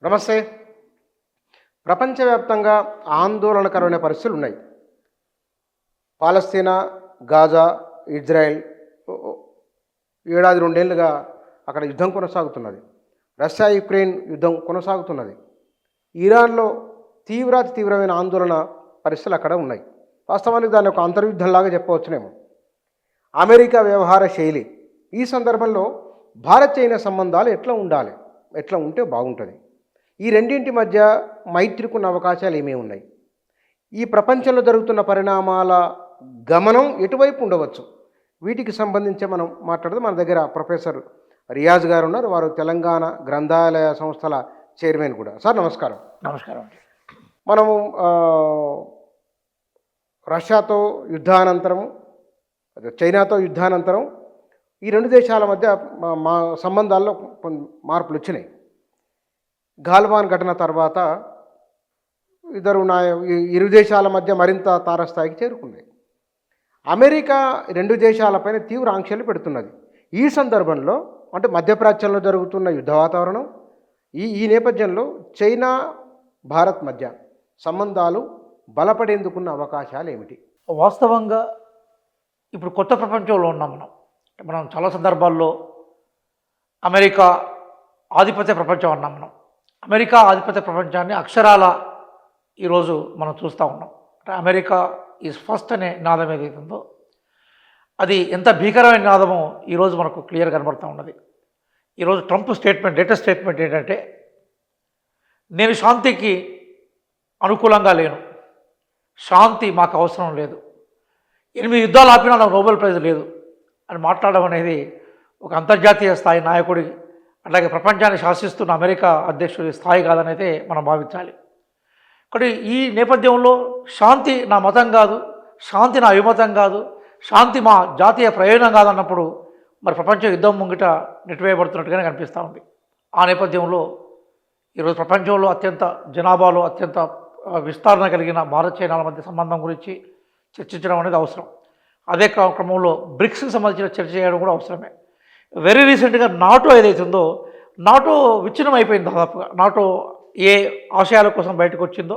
నమస్తే. ప్రపంచవ్యాప్తంగా ఆందోళనకరమైన పరిస్థితులు ఉన్నాయి. పాలస్తీనా, గాజా, ఇజ్రాయెల్ ఏడాది 2 ఏళ్లుగా అక్కడ యుద్ధం కొనసాగుతున్నది. రష్యా, యుక్రెయిన్ యుద్ధం కొనసాగుతున్నది. ఇరాన్‌లో తీవ్రమైన ఆందోళన పరిస్థితులు అక్కడ ఉన్నాయి. వాస్తవానికి దాన్ని ఒక అంతర్యుద్ధంలాగా చెప్పవచ్చునేమో. అమెరికా వ్యవహార శైలి ఈ సందర్భంలో భారత్ చైనా సంబంధాలు ఎట్లా ఉండాలి? ఎట్లా ఉంటే బాగుంటుంది? ఈ రెండింటి మధ్య మైత్రికున్న అవకాశాలు ఏమేమి ఉన్నాయి? ఈ ప్రపంచంలో జరుగుతున్న పరిణామాల గమనం ఎటువైపు ఉండవచ్చు? వీటికి సంబంధించి మనం మాట్లాడదాం. మన దగ్గర ప్రొఫెసర్ రియాజ్ గారు ఉన్నారు. వారు తెలంగాణ గ్రంథాలయ సంస్థల చైర్మన్ కూడా. సార్ నమస్కారం. నమస్కారం అండి. మనము రష్యాతో యుద్ధానంతరం, చైనాతో యుద్ధానంతరం ఈ 2 దేశాల మధ్య మా సంబంధాల్లో కొన్ని మార్పులు వచ్చినాయి. గాల్వాన్ ఘటన తర్వాత ఇరు దేశాల మధ్య మరింత తారస్థాయికి చేరుకున్నాయి. అమెరికా 2 దేశాలపైన తీవ్ర ఆంక్షలు పెడుతున్నది. ఈ సందర్భంలో అంటే మధ్యప్రాచ్యంలో జరుగుతున్న యుద్ధ వాతావరణం, ఈ నేపథ్యంలో చైనా భారత్ మధ్య సంబంధాలు బలపడేందుకున్న అవకాశాలు ఏమిటి? వాస్తవంగా ఇప్పుడు కొత్త ప్రపంచంలో ఉన్నాం మనం చాలా సందర్భాల్లో అమెరికా ఆధిపత్య ప్రపంచం అన్నాం మనం. అమెరికా ఆధిపత్య ప్రపంచాన్ని అక్షరాల ఈరోజు మనం చూస్తూ ఉన్నాం. అంటే అమెరికా ఈజ్ ఫస్ట్ అనే నినాదం ఏదైతుందో అది ఎంత భీకరమైన నినాదమో ఈరోజు మనకు క్లియర్ కనబడుతూ ఉన్నది. ఈరోజు ట్రంప్ లేటెస్ట్ స్టేట్మెంట్ ఏంటంటే, నేను శాంతికి అనుకూలంగా లేను, శాంతి మాకు అవసరం లేదు, 8 యుద్ధాలు ఆపినా నాకు నోబెల్ ప్రైజ్ లేదు అని మాట్లాడడం అనేది ఒక అంతర్జాతీయ స్థాయి నాయకుడి, అలాగే ప్రపంచాన్ని శాసిస్తున్న అమెరికా అధ్యక్షుడి స్థాయి కాదనైతే మనం భావించాలి. కాబట్టి ఈ నేపథ్యంలో శాంతి నా మతం కాదు, శాంతి నా అభిమతం కాదు, శాంతి మా జాతీయ ప్రయోజనం కాదన్నప్పుడు మరి ప్రపంచం యుద్ధం ముంగిట నెట్టివేయబడుతున్నట్టుగానే కనిపిస్తూ ఉంది. ఆ నేపథ్యంలో ఈరోజు ప్రపంచంలో అత్యంత జనాభాలో అత్యంత విస్తరణ కలిగిన భారత్ చైనాల మధ్య సంబంధం గురించి చర్చించడం అనేది అవసరం. అదే క్రమంలో బ్రిక్స్కి సంబంధించిన చర్చ చేయడం కూడా అవసరమే. వెరీ రీసెంట్గా నాటో ఏదైతుందో నాటో విచ్ఛిన్నం అయిపోయింది. దాదాపుగా నాటో ఏ ఆశయాల కోసం బయటకు వచ్చిందో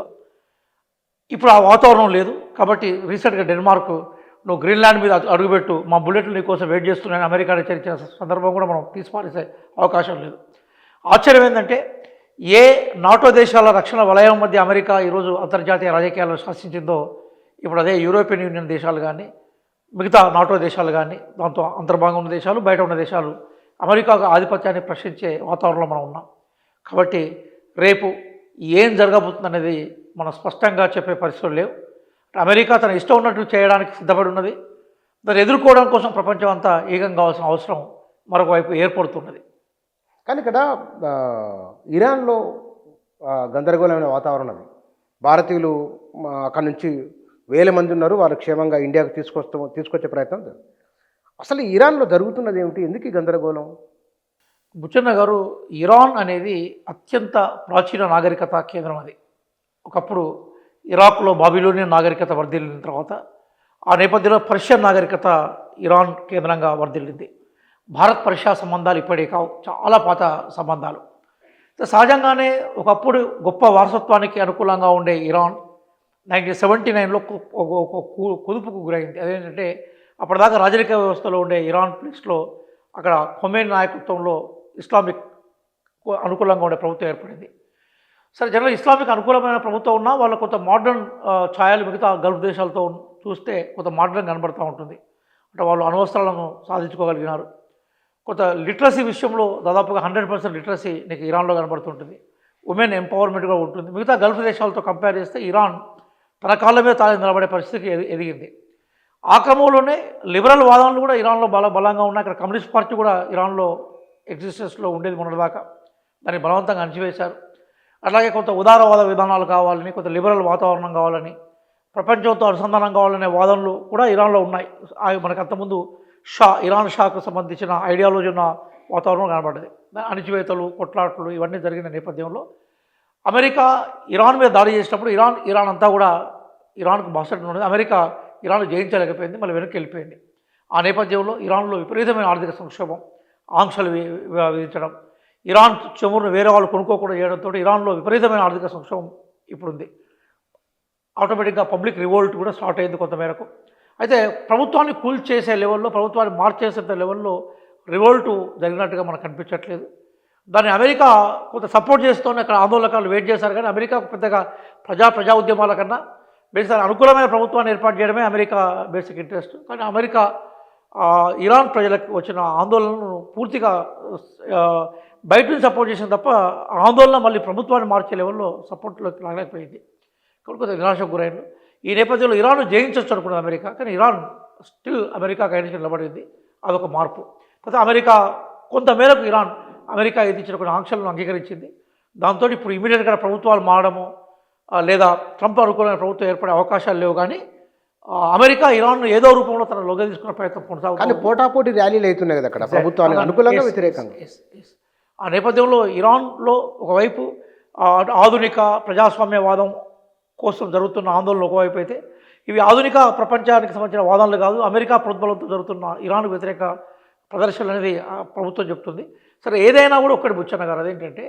ఇప్పుడు ఆ వాతావరణం లేదు. కాబట్టి రీసెంట్గా డెన్మార్క్, నువ్వు గ్రీన్లాండ్ మీద అడుగుపెట్టు, మా బుల్లెట్లు నీ కోసం వెయిట్ చేస్తున్నాయని అమెరికా హెచ్చరించిన సందర్భం కూడా మనం తీసిపారేసే అవకాశం లేదు. ఆశ్చర్యం ఏంటంటే, ఏ నాటో దేశాల రక్షణ వలయం మధ్య అమెరికా ఈరోజు అంతర్జాతీయ రాజకీయాలను శాసించిందో ఇప్పుడు అదే యూరోపియన్ యూనియన్ దేశాలు కానీ మిగతా నాటో దేశాలు కానీ దాంతో అంతర్భాగంగా ఉన్న దేశాలు, బయట ఉన్న దేశాలు అమెరికా ఆధిపత్యాన్ని ప్రశ్నించే వాతావరణంలో మనం ఉన్నాం. కాబట్టి రేపు ఏం జరగబోతుంది అనేది మనం స్పష్టంగా చెప్పే పరిస్థితులు లేవు. అమెరికా తన ఇష్టం ఉన్నట్టు చేయడానికి సిద్ధపడి ఉన్నది. దాన్ని ఎదుర్కోవడం కోసం ప్రపంచం అంతా ఏకం కావాల్సిన అవసరం మరొక వైపు ఏర్పడుతున్నది. కానీ ఇక్కడ ఇరాన్లో గందరగోళమైన వాతావరణం అది. భారతీయులు అక్కడి నుంచి వేల మంది ఉన్నారు. వాళ్ళు క్షేమంగా ఇండియాకు తీసుకొచ్చే ప్రయత్నం. అసలు ఇరాన్లో జరుగుతున్నది ఏమిటి? ఎందుకు ఈ గందరగోళం? బుచ్చన్న గారు, ఇరాన్ అనేది అత్యంత ప్రాచీన నాగరికత కేంద్రం. అది ఒకప్పుడు ఇరాక్లో బాబిలోనియన్ నాగరికత వర్ధిల్లిన తర్వాత ఆ నేపథ్యంలో పర్షియన్ నాగరికత ఇరాన్ కేంద్రంగా వర్ధిల్లింది. భారత్ పర్షియా సంబంధాలు ఇప్పటికే కావు, చాలా పాత సంబంధాలు. సహజంగానే ఒకప్పుడు గొప్ప వారసత్వానికి అనుకూలంగా ఉండే ఇరాన్ 1979లో కుదుపుకు గురైంది. అదేంటంటే, అప్పటిదాకా రాజరిక వ్యవస్థలో ఉండే ఇరాన్ ప్లేస్లో అక్కడ ఖొమేని నాయకత్వంలో ఇస్లామిక్ అనుకూలంగా ఉండే ప్రభుత్వం ఏర్పడింది. సరే, జనరల్ ఇస్లామిక్ అనుకూలమైన ప్రభుత్వం ఉన్నా వాళ్ళ కొంత మోడర్న్ ఛాయలు మిగతా గల్ఫ్ దేశాలతో చూస్తే కొంత మోడర్న్ కనబడుతూ ఉంటుంది. అంటే వాళ్ళు అణ్వస్త్రాలను సాధించుకోగలిగినారు. కొంత లిటరసీ విషయంలో దాదాపుగా 100% లిటరసీ నీకు ఇరాన్లో కనబడుతుంటుంది. ఉమెన్ ఎంపవర్మెంట్ కూడా ఉంటుంది. మిగతా గల్ఫ్ దేశాలతో కంపేర్ చేస్తే ఇరాన్ తన కాళ్ళ మీద తాను నిలబడే పరిస్థితికి ఎదిగింది. ఆ క్రమంలోనే లిబరల్ వాదనలు కూడా ఇరాన్లో బలంగా ఉన్నాయి. అక్కడ కమ్యూనిస్ట్ పార్టీ కూడా ఇరాన్లో ఎగ్జిస్టెన్స్లో ఉండేది మొన్నటిదాకా. దాన్ని బలవంతంగా అణచివేశారు. అలాగే కొంత ఉదారవాద విధానాలు కావాలని, కొంత లిబరల్ వాతావరణం కావాలని, ప్రపంచంతో అనుసంధానం కావాలనే వాదనలు కూడా ఇరాన్లో ఉన్నాయి. మనకు అంతకుముందు ఇరాన్ షాకు సంబంధించిన ఐడియాలజీ ఉన్న వాతావరణం కనబడ్డది. అణచివేతలు, కొట్లాట్లు ఇవన్నీ జరిగిన నేపథ్యంలో అమెరికా ఇరాన్ మీద దాడి చేసినప్పుడు ఇరాన్ అంతా కూడా ఇరాన్కు బాసట ఉన్నది. అమెరికా ఇరాన్ జయించలేకపోయింది, మళ్ళీ వెనక్కి వెళ్ళిపోయింది. ఆ నేపథ్యంలో ఇరాన్లో విపరీతమైన ఆర్థిక సంక్షోభం, ఆంక్షలు విధించడం, ఇరాన్ చమురును వేరే వాళ్ళు కొనుక్కోకుండా చేయడంతో ఇరాన్లో విపరీతమైన ఆర్థిక సంక్షోభం ఇప్పుడుంది. ఆటోమేటిక్గా పబ్లిక్ రివోల్ట్ కూడా స్టార్ట్ అయింది కొంతమేరకు. అయితే ప్రభుత్వాన్ని చేసే లెవెల్లో, ప్రభుత్వాన్ని మార్చేసేంత లెవెల్లో రివోల్ట్ జరిగినట్టుగా మనకు కనిపించట్లేదు. దాన్ని అమెరికా కొంత సపోర్ట్ చేస్తూనే అక్కడ ఆందోళనకారులు వెయిట్ చేశారు. కానీ అమెరికా పెద్దగా ప్రజా ఉద్యమాల కన్నా బేసిక్ అనుకూలమైన ప్రభుత్వాన్ని ఏర్పాటు చేయడమే అమెరికా బేసిక్ ఇంట్రెస్ట్. కానీ అమెరికా ఇరాన్ ప్రజలకు వచ్చిన ఆందోళనను పూర్తిగా బయట నుంచి సపోర్ట్ చేసిన తప్ప ఆందోళన మళ్ళీ ప్రభుత్వాన్ని మార్చే లెవెల్లో సపోర్ట్లోకి రాలేకపోయింది. కాబట్టి కొంత నిరాశకు గురైంది. ఈ నేపథ్యంలో ఇరాన్ జయించవచ్చు అనుకున్నది అమెరికా. కానీ ఇరాన్ స్టిల్ అమెరికాకు అయిన నిలబడింది. అదొక మార్పు. తర్వాత అమెరికా కొంతమేరకు ఇరాన్ అమెరికా విధించిన కొన్ని ఆంక్షలను అంగీకరించింది. దాంతో ఇప్పుడు ఇమీడియట్గా ప్రభుత్వాలు మారడము లేదా ట్రంప్ అనుకూలమైన ప్రభుత్వం ఏర్పడే అవకాశాలు లేవు. కానీ అమెరికా ఇరాన్ ఏదో రూపంలో తన లోగా తీసుకున్న ప్రయత్నం కొనసాగుతుంది. కానీ పోటాపోటీ ర్యాలీలు అవుతున్నాయి కదా అక్కడ ప్రభుత్వానికి అనుకూలంగా వ్యతిరేకంగా. ఆ నేపథ్యంలో ఇరాన్లో ఒకవైపు ఆధునిక ప్రజాస్వామ్యవాదం కోసం జరుగుతున్న ఆందోళనలు ఒకవైపు అయితే, ఇవి ఆధునిక ప్రపంచానికి సంబంధించిన వాదనలు కాదు, అమెరికా ప్రోద్బలంతో జరుగుతున్న ఇరాన్కు వ్యతిరేక ప్రదర్శనలు అనేది ప్రభుత్వం చెప్తుంది. సరే, ఏదైనా కూడా ఒక్కటి బుచ్చన్న గారు, అదేంటంటే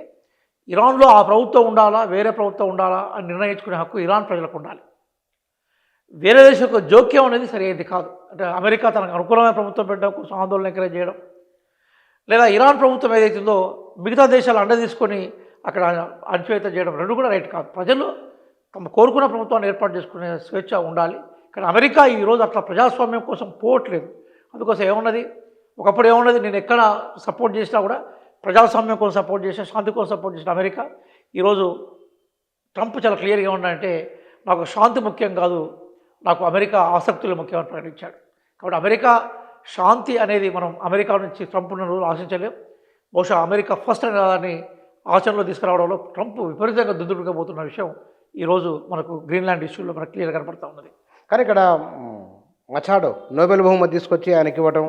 ఇరాన్లో ఆ ప్రభుత్వం ఉండాలా వేరే ప్రభుత్వం ఉండాలా అని నిర్ణయించుకునే హక్కు ఇరాన్ ప్రజలకు ఉండాలి. వేరే దేశం యొక్క జోక్యం అనేది సరైనది కాదు. అంటే అమెరికా తనకు అనుకూలమైన ప్రభుత్వం పెట్టడం కోసం ఆందోళన ఎంకరేజ్ చేయడం, లేదా ఇరాన్ ప్రభుత్వం ఏదైతుందో మిగతా దేశాలు అండ తీసుకొని అక్కడ అణచివేత చేయడం, రెండు కూడా రైట్ కాదు. ప్రజలు తమ కోరుకున్న ప్రభుత్వాన్ని ఏర్పాటు చేసుకునే స్వేచ్ఛ ఉండాలి. కానీ అమెరికా ఈరోజు అట్లా ప్రజాస్వామ్యం కోసం పోవట్లేదు. అందుకోసం ఏమున్నది, ఒకప్పుడు ఏమున్నది, నేను ఎక్కడ సపోర్ట్ చేసినా కూడా ప్రజాస్వామ్యం కోసం సపోర్ట్ చేసిన, శాంతి కోసం సపోర్ట్ చేసిన అమెరికా ఈరోజు ట్రంప్ చాలా క్లియర్గా ఏమన్నాడంటే, నాకు శాంతి ముఖ్యం కాదు, నాకు అమెరికా ఆసక్తులు ముఖ్యమని ప్రకటించాడు. కాబట్టి అమెరికా శాంతి అనేది మనం అమెరికా నుంచి ట్రంప్ ఉన్న రోజులు ఆశించలేం. బహుశా అమెరికా ఫస్ట్ అనే దాన్ని ఆచరణలో తీసుకురావడంలో ట్రంప్ విపరీతంగా దుద్దుడుగా పోతున్న విషయం ఈరోజు మనకు గ్రీన్లాండ్ ఇష్యూలో మనకు క్లియర్ కనపడుతూ ఉన్నది. కానీ ఇక్కడ మచాడో నోబెల్ బహుమతి తీసుకొచ్చి ఆయనకి ఇవ్వడం,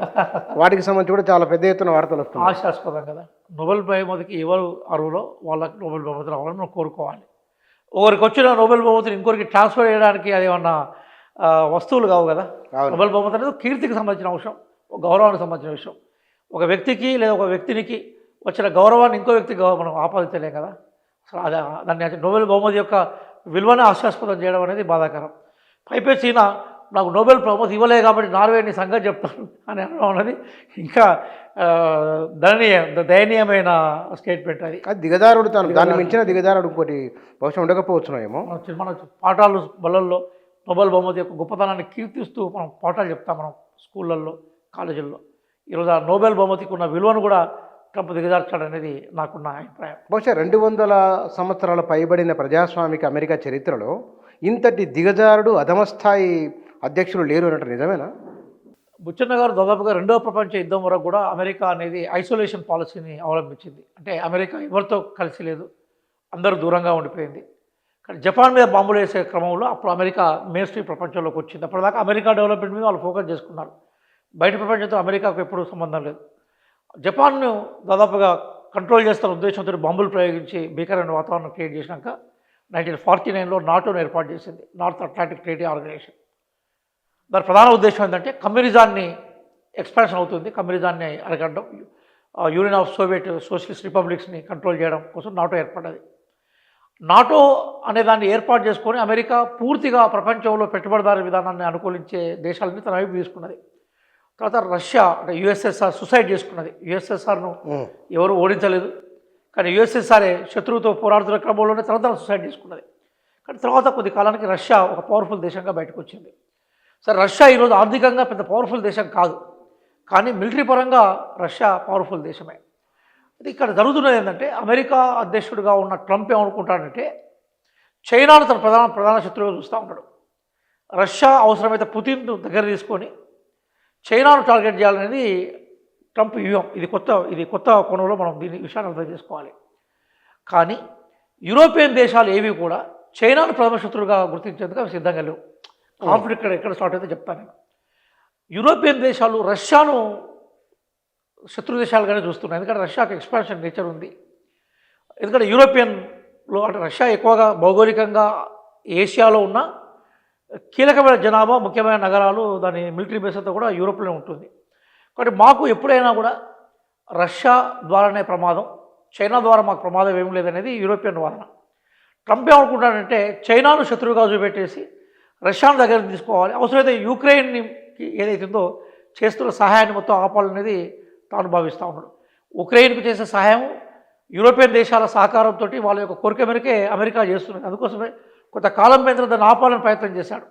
వాటికి సంబంధించి కూడా చాలా పెద్ద ఎత్తున వార్తలు వస్తున్నాయి. ఆశాస్పదం కదా. నోబెల్ బహుమతికి ఎవరు అర్హులో వాళ్ళకి నోబెల్ బహుమతి రావాలని మనం కోరుకోవాలి. ఒకరికి వచ్చిన నోబెల్ బహుమతిని ఇంకొకరికి ట్రాన్స్ఫర్ చేయడానికి అది ఏమన్నా వస్తువులు కావు కదా. నోబెల్ బహుమతి అనేది కీర్తికి సంబంధించిన అంశం, గౌరవానికి సంబంధించిన విషయం. ఒక వ్యక్తికి లేదా ఒక వ్యక్తినికి వచ్చిన గౌరవాన్ని ఇంకో వ్యక్తికి మనం ఆపాదించలేం కదా. అసలు అది దాన్ని నోబెల్ బహుమతి యొక్క విలువనే హాస్యాస్పదం చేయడం అనేది బాధాకరం. పైపేసి ఈయన నాకు నోబెల్ బహుమతి ఇవ్వలే కాబట్టి నార్వేని సంగతి చెప్తాను అని అనడం అనేది ఇంకా దయనీయమైన స్టేట్మెంట్. అది దిగజారుడు, దాన్ని మించిన దిగజారుడు ఇంకోటి బహుశా ఉండకపోవచ్చునేమో. మన పాఠాలు బళ్ళల్లో నోబెల్ బహుమతి యొక్క గొప్పతనాన్ని కీర్తిస్తూ మనం పాఠాలు చెప్తాం మనం స్కూళ్ళల్లో, కాలేజీల్లో. ఈరోజు ఆ నోబెల్ బహుమతికి ఉన్న విలువను కూడా ట్రంప్ దిగజార్చాడనేది నాకున్న అభిప్రాయం. బహుశా 200 సంవత్సరాల పైబడిన ప్రజాస్వామిక అమెరికా చరిత్రలో ఇంతటి దిగజారుడు అధమస్థాయి అధ్యక్షులు లేరు అన్నట్టు నిజమేనా? బుచ్చన్న గారు దాదాపుగా రెండవ ప్రపంచ యుద్ధం వరకు కూడా అమెరికా అనేది ఐసోలేషన్ పాలసీని అవలంబించింది. అంటే అమెరికా ఎవరితో కలిసి లేదు, అందరూ దూరంగా ఉండిపోయింది. కానీ జపాన్ మీద బాంబులు వేసే క్రమంలో అప్పుడు అమెరికా మెయిన్ స్ట్రీమ్ ప్రపంచంలోకి వచ్చింది. అప్పటిదాకా అమెరికా డెవలప్మెంట్ మీద వాళ్ళు ఫోకస్ చేసుకున్నారు. బయట ప్రపంచంతో అమెరికాకు ఎప్పుడూ సంబంధం లేదు. జపాన్ను దాదాపుగా కంట్రోల్ చేస్తున్న ఉద్దేశంతో బాంబులు ప్రయోగించి భీకరమైన వాతావరణం క్రియేట్ చేసినాక 1949లో నాటోను ఏర్పాటు చేసింది, నార్త్ అట్లాంటిక్ ట్రేడీ ఆర్గనైజేషన్. దాని ప్రధాన ఉద్దేశం ఏంటంటే కమ్యూనిజాన్ని ఎక్స్పాన్షన్ అవుతుంది, కమ్యూనిజాన్ని అరగడం, యూనియన్ ఆఫ్ సోవియట్ సోషలిస్ట్ రిపబ్లిక్స్ని కంట్రోల్ చేయడం కోసం నాటో ఏర్పడ్డది. నాటో అనే దాన్ని ఏర్పాటు చేసుకొని అమెరికా పూర్తిగా ప్రపంచంలో పెట్టుబడిదారు విధానాన్ని అనుకూలించే దేశాలని తన వైపు తీసుకున్నది. తర్వాత రష్యా అంటే యుఎస్ఎస్ఆర్ సుసైడ్ చేసుకున్నది. యుఎస్ఎస్ఆర్ను ఎవరు ఓడించలేదు, కానీ యుఎస్ఎస్ఆర్ఏ శత్రువుతో పోరాడుతున్న క్రమంలోనే తన సుసైడ్ చేసుకున్నది. కానీ తర్వాత కొద్ది కాలానికి రష్యా ఒక పవర్ఫుల్ దేశంగా బయటకు వచ్చింది. సరే, రష్యా ఈరోజు ఆర్థికంగా పెద్ద పవర్ఫుల్ దేశం కాదు, కానీ మిలిటరీ పరంగా రష్యా పవర్ఫుల్ దేశమే. అది ఇక్కడ జరుగుతున్నది ఏంటంటే, అమెరికా అధ్యక్షుడిగా ఉన్న ట్రంప్ ఏమనుకుంటాడంటే చైనాను తన ప్రధాన శత్రువుగా చూస్తూ ఉంటాడు. రష్యా అవసరమైతే పుతిన్ను దగ్గర తీసుకొని చైనాను టార్గెట్ చేయాలనేది ట్రంప్ వ్యూహం. ఇది కొత్త కోణంలో మనం దీని విషయాన్ని అర్థం చేసుకోవాలి. కానీ యూరోపియన్ దేశాలు ఏవి కూడా చైనాను ప్రథమ శత్రువుగా గుర్తించేందుకు అవి సిద్ధంగా లేవు. కాన్ఫ్లిక్ట్ ఎక్కడ స్టార్ట్ అయితే చెప్తాను నేను. యూరోపియన్ దేశాలు రష్యాను శత్రు దేశాలుగానే చూస్తున్నాయి, ఎందుకంటే రష్యాకు ఎక్స్పాన్షన్ నేచర్ ఉంది. ఎందుకంటే యూరోపియన్లో అంటే రష్యా ఎక్కువగా భౌగోళికంగా ఏషియాలో ఉన్న కీలకమైన జనాభా, ముఖ్యమైన నగరాలు, దాని మిలిటరీ బేస్ అంతా కూడా యూరోప్లో ఉంటుంది. కాబట్టి మాకు ఎప్పుడైనా కూడా రష్యా ద్వారానే ప్రమాదం, చైనా ద్వారా మాకు ప్రమాదం ఏం లేదనేది యూరోపియన్ వాదన. ట్రంప్ ఏమనుకుంటాడంటే చైనాను శత్రువుగా చూపెట్టేసి రష్యాను దగ్గర తీసుకోవాలి, అవసరమైతే యూక్రెయిన్కి ఏదైతుందో చేస్తున్న సహాయాన్ని మొత్తం ఆపాలనేది తాను భావిస్తూ ఉన్నాడు. ఉక్రెయిన్కు చేసే సహాయం యూరోపియన్ దేశాల సహకారంతో వాళ్ళ యొక్క కోరిక మేరకే అమెరికా చేస్తున్నది. అందుకోసమే కొంతకాలం మీద దాన్ని ఆపాలని ప్రయత్నం చేశాడు.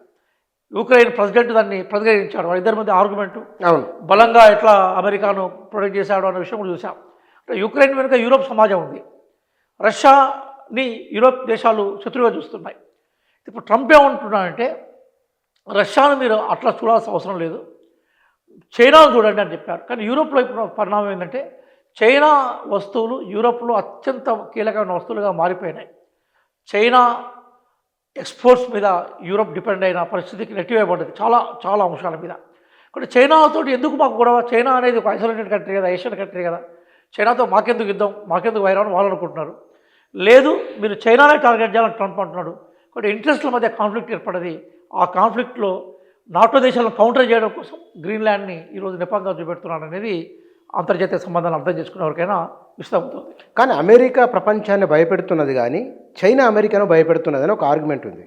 యుక్రెయిన్ ప్రెసిడెంట్ దాన్ని ప్రతిఘటించాడు. వాళ్ళిద్దరి మధ్య ఆర్గ్యుమెంటు అవును. బలంగా ఎట్లా అమెరికాను ప్రొటెక్ట్ చేశాడు అనే విషయం కూడా చూసాం. అంటే యుక్రెయిన్ వెనుక యూరోప్ సమాజం ఉంది, రష్యాని యూరోప్ దేశాలు శత్రువుగా చూస్తున్నాయి. ఇప్పుడు ట్రంప్ ఏమంటున్నాడంటే రష్యాను మీరు అట్లా చూడాల్సిన అవసరం లేదు, చైనాను చూడండి అని చెప్పారు. కానీ యూరోప్లో ఇప్పుడు పరిణామం ఏంటంటే చైనా వస్తువులు యూరోప్లో అత్యంత కీలకమైన వస్తువులుగా మారిపోయినాయి. చైనా ఎక్స్పోర్ట్స్ మీద యూరోప్ డిపెండ్ అయిన పరిస్థితికి నెట్టివేయబడ్డది చాలా చాలా అంశాల మీద. కాబట్టి చైనాతో ఎందుకు మాకు గొడవ, చైనా అనేది ఒక ఐసోలేటెడ్ కంట్రీ కదా, ఏషియన్ కంట్రీ కదా, చైనాతో మాకెందుకు యుద్ధం, మాకెందుకు వైరం వాళ్ళు అనుకుంటున్నారు. లేదు మీరు చైనానే టార్గెట్ చేయాలని ట్రంప్ అంటున్నాడు. కాబట్టి ఇంట్రెస్ట్ల మధ్య కాన్ఫ్లిక్ట్ ఏర్పడది. ఆ కాన్ఫ్లిక్ట్లో నాటో దేశాలను కౌంటర్ చేయడం కోసం గ్రీన్లాండ్ని ఈరోజు నెపంగా చూపెడుతున్నాడు అనేది అంతర్జాతీయ సంబంధాలు అర్థం చేసుకునే వరకైనా విస్తమవుతుంది. కానీ అమెరికా ప్రపంచాన్ని భయపెడుతున్నది కానీ చైనా అమెరికాను భయపెడుతున్నది అని ఒక ఆర్గ్యుమెంట్ ఉంది.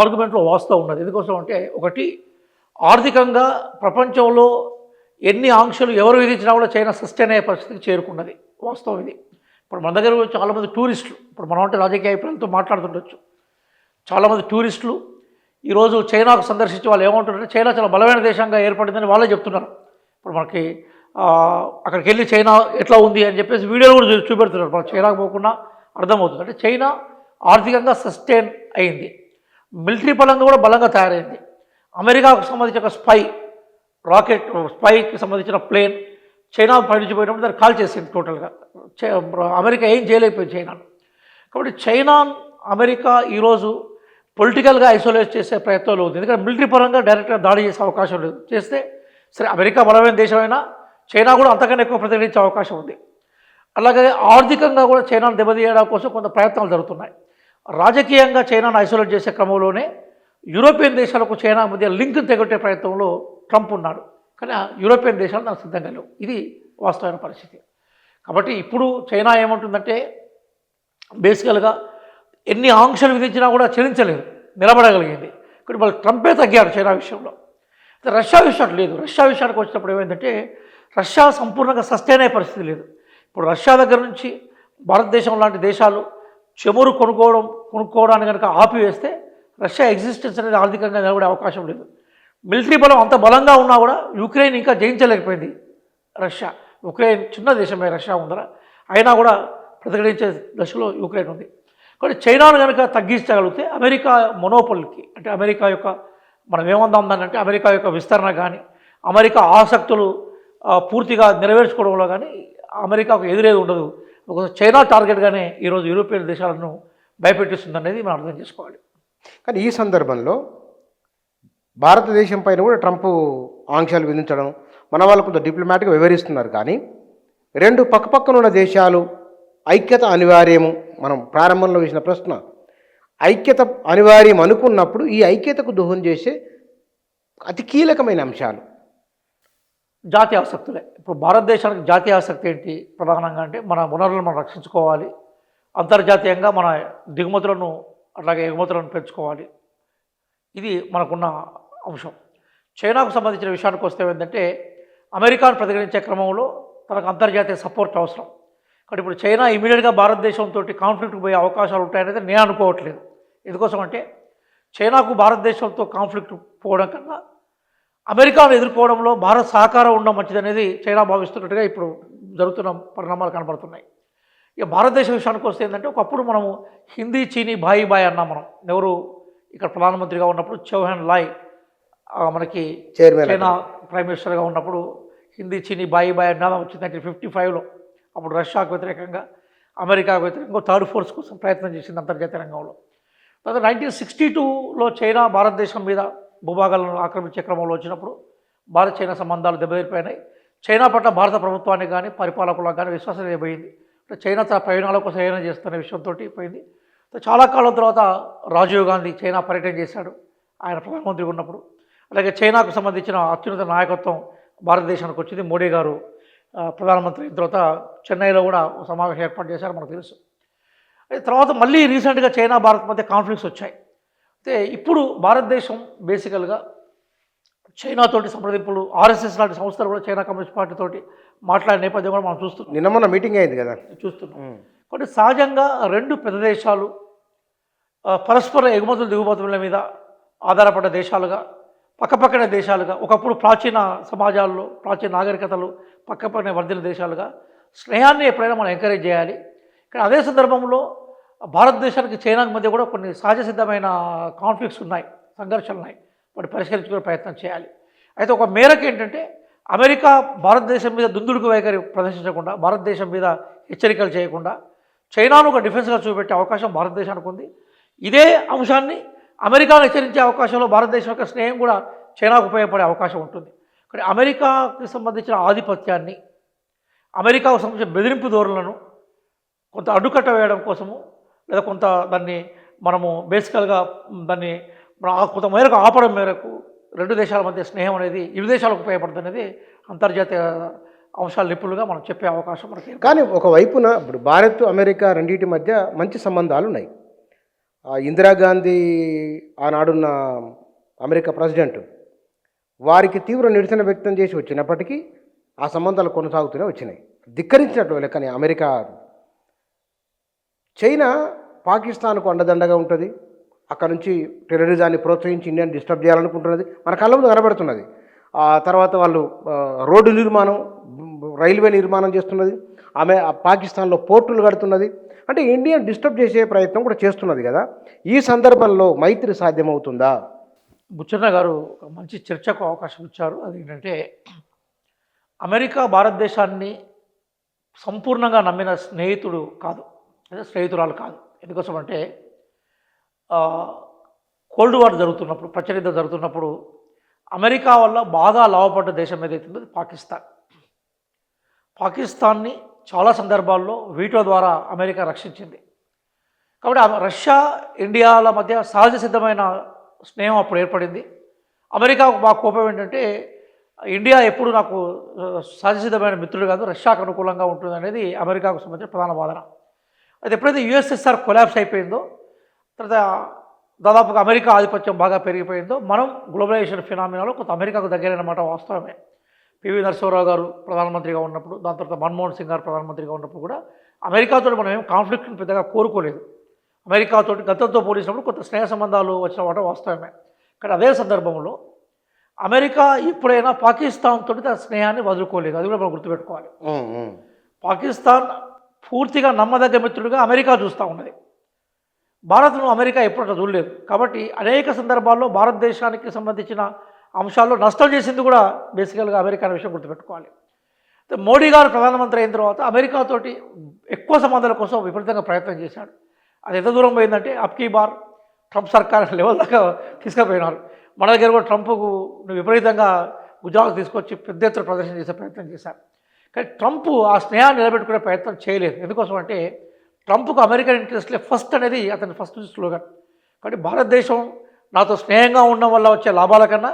ఆర్గ్యుమెంట్లో వాస్తవం ఉన్నది. ఎందుకోసం అంటే ఒకటి ఆర్థికంగా ప్రపంచంలో ఎన్ని ఆంక్షలు ఎవరు విధించినా కూడా చైనా సస్టైన్ అయ్యే పరిస్థితికి చేరుకున్నది, వాస్తవం ఇది. ఇప్పుడు మన దగ్గర చాలామంది టూరిస్టులు, ఇప్పుడు మనం అంటే రాజకీయ అభిప్రాయాలతో మాట్లాడుతుండొచ్చు, చాలామంది టూరిస్టులు ఈరోజు చైనాకు సందర్శించి వాళ్ళు ఏమంటున్నారంటే చైనా చాలా బలమైన దేశంగా ఏర్పడిందని వాళ్ళే చెప్తున్నారు. ఇప్పుడు మనకి అక్కడికి వెళ్ళి చైనా ఎట్లా ఉంది అని చెప్పేసి వీడియోలు కూడా చూపెడుతున్నారు. మనం చైనాకు పోకుండా అర్థమవుతుంది. అంటే చైనా ఆర్థికంగా సస్టైన్ అయింది, మిలిటరీ పరంగా కూడా బలంగా తయారైంది. అమెరికాకు సంబంధించిన ఒక రాకెట్ స్పైకి సంబంధించిన ప్లేన్ చైనా పయనించిపోయినప్పుడు దాన్ని కాల్ చేసింది టోటల్గా. అమెరికా ఏం చేయలేకపోయింది చైనాను. కాబట్టి చైనా అమెరికా ఈరోజు పొలిటికల్గా ఐసోలేట్ చేసే ప్రయత్నంలో ఉంది. ఎందుకంటే మిలిటరీ పరంగా డైరెక్ట్గా దాడి చేసే అవకాశం లేదు. చేస్తే సరే అమెరికా బలమైన దేశమైనా చైనా కూడా అంతకన్నా ఎక్కువ ప్రతిఘటించే అవకాశం ఉంది. అలాగే ఆర్థికంగా కూడా చైనాను దెబ్బతీయడం కోసం కొంత ప్రయత్నాలు జరుగుతున్నాయి. రాజకీయంగా చైనాను ఐసోలేట్ చేసే క్రమంలోనే యూరోపియన్ దేశాలకు చైనా మధ్య లింక్ తెగొట్టే ప్రయత్నంలో ట్రంప్ ఉన్నాడు. కానీ ఆ యూరోపియన్ దేశాలు నాకు సిద్ధంగా లేవు. ఇది వాస్తవమైన పరిస్థితి. కాబట్టి ఇప్పుడు చైనా ఏమంటుందంటే బేసికల్గా ఎన్ని ఆంక్షలు విధించినా కూడా చెల్లించలేదు, నిలబడగలిగింది. కానీ వాళ్ళు ట్రంపే తగ్గాడు చైనా విషయంలో. రష్యా విషయం లేదు. రష్యా విషయానికి వచ్చినప్పుడు ఏమైందంటే రష్యా సంపూర్ణంగా సస్టైన్ అయ్యే పరిస్థితి లేదు. ఇప్పుడు రష్యా దగ్గర నుంచి భారతదేశం లాంటి దేశాలు చమురు కొనుక్కోవడానికి కనుక ఆపివేస్తే రష్యా ఎగ్జిస్టెన్స్ అనేది ఆర్థికంగా నిలబడే అవకాశం లేదు. మిలిటరీ బలం అంత బలంగా ఉన్నా కూడా యుక్రెయిన్ ఇంకా జయించలేకపోయింది రష్యా. యుక్రెయిన్ చిన్న దేశమే రష్యా ఉందర, అయినా కూడా ప్రతిఘటించే దశలో యుక్రెయిన్ ఉంది. కాబట్టి చైనాను కనుక తగ్గించగలిగితే అమెరికా మొనోపల్కి, అంటే అమెరికా యొక్క మనం ఏమందాం దానంటే అమెరికా యొక్క విస్తరణ కానీ అమెరికా ఆసక్తులు పూర్తిగా నెరవేర్చుకోవడంలో కానీ అమెరికాకు ఎదురేది ఉండదు. ఒక చైనా టార్గెట్గానే ఈరోజు యూరోపియన్ దేశాలను భయపెట్టిస్తుంది అనేది మనం అర్థం చేసుకోవాలి. కానీ ఈ సందర్భంలో భారతదేశం పైన కూడా ట్రంప్ ఆంక్షలు విధించడం మన వాళ్ళు కొంత డిప్లొమాటిక్గా వివరిస్తున్నారు. కానీ రెండు పక్కపక్కన ఉన్న దేశాలు ఐక్యత అనివార్యము, మనం ప్రారంభంలో వేసిన ప్రశ్న, ఐక్యత అనివార్యం అనుకున్నప్పుడు ఈ ఐక్యతకు దోహం చేసే అతి కీలకమైన అంశాలు జాతీయ ఆసక్తులే. ఇప్పుడు భారతదేశానికి జాతీయ ఆసక్తి ఏంటి ప్రధానంగా అంటే మన వనరులను మనం రక్షించుకోవాలి, అంతర్జాతీయంగా మన దిగుమతులను అట్లాగే ఎగుమతులను పెంచుకోవాలి. ఇది మనకున్న అంశం. చైనాకు సంబంధించిన విషయానికి వస్తే ఏంటంటే అమెరికాను ప్రతిఘటించే క్రమంలో తనకు అంతర్జాతీయ సపోర్ట్ అవసరం. కాబట్టి ఇప్పుడు చైనా ఇమీడియట్గా భారతదేశంతో కాన్ఫ్లిక్ట్కి పోయే అవకాశాలు ఉంటాయనేది నేను అనుకోవట్లేదు. ఎందుకోసం అంటే చైనాకు భారతదేశంతో కాన్ఫ్లిక్ట్ పోవడం కన్నా అమెరికాను ఎదుర్కోవడంలో భారత్ సహకారం ఉండడం మంచిదనేది చైనా భావిస్తున్నట్టుగా ఇప్పుడు జరుగుతున్న పరిణామాలు కనబడుతున్నాయి. ఇక భారతదేశ విషయానికి వస్తే ఏంటంటే ఒకప్పుడు మనము హిందీ చీనీ బాయి బాయ్ అన్నాం. మనం ఎవరు ఇక్కడ ప్రధానమంత్రిగా ఉన్నప్పుడు చౌహాన్ లాయ్ మనకి చైనా ప్రైమ్ మినిస్టర్గా ఉన్నప్పుడు హిందీ చీనీ బాయి బాయ్ అన్నాం వచ్చింది 1955లో. అప్పుడు రష్యాకు వ్యతిరేకంగా అమెరికాకు వ్యతిరేకంగా థర్డ్ ఫోర్స్ కోసం ప్రయత్నం చేసింది అంతర్జాతీయ రంగంలో. తర్వాత 1962లో చైనా భారతదేశం మీద భూభాగాలను ఆక్రమించే క్రమంలో వచ్చినప్పుడు భారత్ చైనా సంబంధాలు దెబ్బతిరిపోయినాయి. చైనా పట్ల భారత ప్రభుత్వానికి కానీ పరిపాలకులకు కానీ విశ్వాసం పోయింది. అంటే చైనా తన ప్రయోజనాల కోసం ఏమైనా చేస్తున్న విషయంతో పోయింది. చాలా కాలం తర్వాత రాజీవ్ గాంధీ చైనా పర్యటన చేశాడు ఆయన ప్రధానమంత్రిగా ఉన్నప్పుడు. అలాగే చైనాకు సంబంధించిన అత్యున్నత నాయకత్వం భారతదేశానికి వచ్చింది. మోడీ గారు ప్రధానమంత్రి అయిన తర్వాత చెన్నైలో కూడా ఒక సమావేశం ఏర్పాటు చేశారు, మనకు తెలుసు. అయితే తర్వాత మళ్ళీ రీసెంట్గా చైనా భారత్ మధ్య కాన్ఫ్లిక్ట్స్ వచ్చాయి. అయితే ఇప్పుడు భారతదేశం బేసికల్గా చైనాతోటి సంప్రదింపులు, ఆర్ఎస్ఎస్ లాంటి సంస్థలు కూడా చైనా కమ్యూనిస్ట్ పార్టీ తోటి మాట్లాడే నేపథ్యం కూడా మనం చూస్తున్నాం. నిన్న మొన్న మీటింగ్ అయింది కదా. కాబట్టి సహజంగా రెండు పెద్ద దేశాలు పరస్పర ఎగుమతులు దిగుమతుల మీద ఆధారపడ్డ దేశాలుగా, పక్కపక్కనే దేశాలుగా, ఒకప్పుడు ప్రాచీన సమాజాల్లో ప్రాచీన నాగరికతలు పక్కపక్కనే వర్ధిన దేశాలుగా స్నేహాన్ని ఎప్పుడైనా మనం ఎంకరేజ్ చేయాలి. కానీ అదే సందర్భంలో భారతదేశానికి చైనాకి మధ్య కూడా కొన్ని సహజ సిద్ధమైన కాన్ఫ్లిక్ట్స్ ఉన్నాయి, సంఘర్షణలు ఉన్నాయి, వాటి పరిష్కరించుకునే ప్రయత్నం చేయాలి. అయితే ఒక మేరకు ఏంటంటే అమెరికా భారతదేశం మీద దుందుడుకు వైఖరి ప్రదర్శించకుండా, భారతదేశం మీద హెచ్చరికలు చేయకుండా చైనాను ఒక డిఫెన్స్గా చూపెట్టే అవకాశం భారతదేశానికి ఉంది. ఇదే అంశాన్ని అమెరికాను హెచ్చరించే అవకాశంలో భారతదేశం యొక్క స్నేహం కూడా చైనాకు ఉపయోగపడే అవకాశం ఉంటుంది. కానీ అమెరికాకి సంబంధించిన ఆధిపత్యాన్ని, అమెరికాకు సంబంధించిన బెదిరింపు ధోరణులను కొంత అడ్డుకట్ట వేయడం కోసము, లేదా కొంత దాన్ని మనము బేసికల్గా దాన్ని కొంత మేరకు ఆపడం మేరకు రెండు దేశాల మధ్య స్నేహం అనేది ఇరు దేశాలకు ఉపయోగపడుతుంది అనేది అంతర్జాతీయ అంశాల నిపుణులుగా మనం చెప్పే అవకాశం మనకి. కానీ ఒకవైపున ఇప్పుడు భారత్ అమెరికా రెండింటి మధ్య మంచి సంబంధాలు ఉన్నాయి. ఇందిరాగాంధీ ఆనాడున్న అమెరికా ప్రెసిడెంట్ వారికి తీవ్ర నిరసన వ్యక్తం చేసి వచ్చినప్పటికీ ఆ సంబంధాలు కొనసాగుతూనే వచ్చినాయి. ధిక్కరించినట్లు లెక్కనే అమెరికా. చైనా పాకిస్తాన్కు అండదండగా ఉంటుంది. అక్కడ నుంచి టెర్రరిజాన్ని ప్రోత్సహించి ఇండియాని డిస్టర్బ్ చేయాలనుకుంటున్నది, మన కళ్ళ ముందు కనబడుతున్నది. ఆ తర్వాత వాళ్ళు రోడ్డు నిర్మాణం, రైల్వే నిర్మాణం చేస్తున్నది. ఆమె పాకిస్తాన్లో పోర్టులు కడుతున్నది. అంటే ఇండియాని డిస్టర్బ్ చేసే ప్రయత్నం కూడా చేస్తున్నది కదా. ఈ సందర్భంలో మైత్రి సాధ్యమవుతుందా? బుచ్చన్న గారు ఒక మంచి చర్చకు అవకాశం ఇచ్చారు. అది ఏంటంటే అమెరికా భారతదేశాన్ని సంపూర్ణంగా నమ్మిన స్నేహితుడు కాదు, అదే స్నేహితురాలు కాదు. ఎందుకోసం అంటే కోల్డ్ వార్ జరుగుతున్నప్పుడు, ప్రచలిత జరుగుతున్నప్పుడు అమెరికా వల్ల బాగా లాభపడ్డ దేశం ఏదైతుందో అది పాకిస్తాన్. పాకిస్తాన్ని చాలా సందర్భాల్లో వీటో ద్వారా అమెరికా రక్షించింది. కాబట్టి రష్యా ఇండియాల మధ్య సహజ సిద్ధమైన స్నేహం అప్పుడు ఏర్పడింది. అమెరికాకు బాగా కోపం ఏంటంటే ఇండియా ఎప్పుడు నాకు సహజ సిద్ధమైన మిత్రుడు కాదు, రష్యాకు అనుకూలంగా ఉంటుంది అనేది అమెరికాకు సంబంధించిన ప్రధాన వాదన. అయితే ఎప్పుడైతే యుఎస్ఎస్ఆర్ కొలాప్స్ అయిపోయిందో, తర్వాత దాదాపుగా అమెరికా ఆధిపత్యం బాగా పెరిగిపోయిందో, మనం గ్లోబలైజేషన్ ఫినామినాలో కొంత అమెరికాకు దగ్గరైనమాట వాస్తవమే. పివి నరసింహారావు గారు ప్రధానమంత్రిగా ఉన్నప్పుడు, దాని తర్వాత మన్మోహన్ సింగ్ గారు ప్రధానమంత్రిగా ఉన్నప్పుడు కూడా అమెరికాతో మనం ఏం కాన్ఫ్లిక్ట్ని పెద్దగా కోరుకోలేదు. అమెరికాతో గతంతో పోలిసినప్పుడు కొంత స్నేహ సంబంధాలు వచ్చిన మాట వాస్తవమే. కానీ అదే సందర్భంలో అమెరికా ఎప్పుడైనా పాకిస్తాన్ తోటి తన స్నేహాన్ని వదులుకోలేదు. అది కూడా మనం గుర్తుపెట్టుకోవాలి. పాకిస్తాన్ పూర్తిగా నమ్మదగ్గ మిత్రుడిగా అమెరికా చూస్తూ ఉన్నది. భారత్ను అమెరికా ఎప్పుడు అట్లా చూడలేదు. కాబట్టి అనేక సందర్భాల్లో భారతదేశానికి సంబంధించిన అంశాల్లో నష్టం చేసింది కూడా బేసికల్గా అమెరికా అనే విషయం గుర్తుపెట్టుకోవాలి. మోడీ గారు ప్రధానమంత్రి అయిన తర్వాత అమెరికాతోటి ఎక్కువ సంబంధాల కోసం విపరీతంగా ప్రయత్నం చేశాడు. అది ఎంత దూరం పోయిందంటే అబ్కీ బార్ ట్రంప్ సర్కార్ లెవెల్ దాకా తీసుకుపోయినారు. మన దగ్గర కూడా ట్రంప్కు విపరీతంగా గుజరాత్ తీసుకొచ్చి పెద్ద ఎత్తున ప్రదర్శన చేసే ప్రయత్నం చేశారు. కానీ ట్రంప్ ఆ స్నేహాన్ని నిలబెట్టుకునే ప్రయత్నం చేయలేదు. ఎందుకోసం అంటే ట్రంప్కు అమెరికన్ ఇంట్రెస్ట్లే ఫస్ట్ అనేది అతని ఫస్ట్ స్లోగన్. కాబట్టి భారతదేశం నాతో స్నేహంగా ఉండడం వల్ల వచ్చే లాభాల కన్నా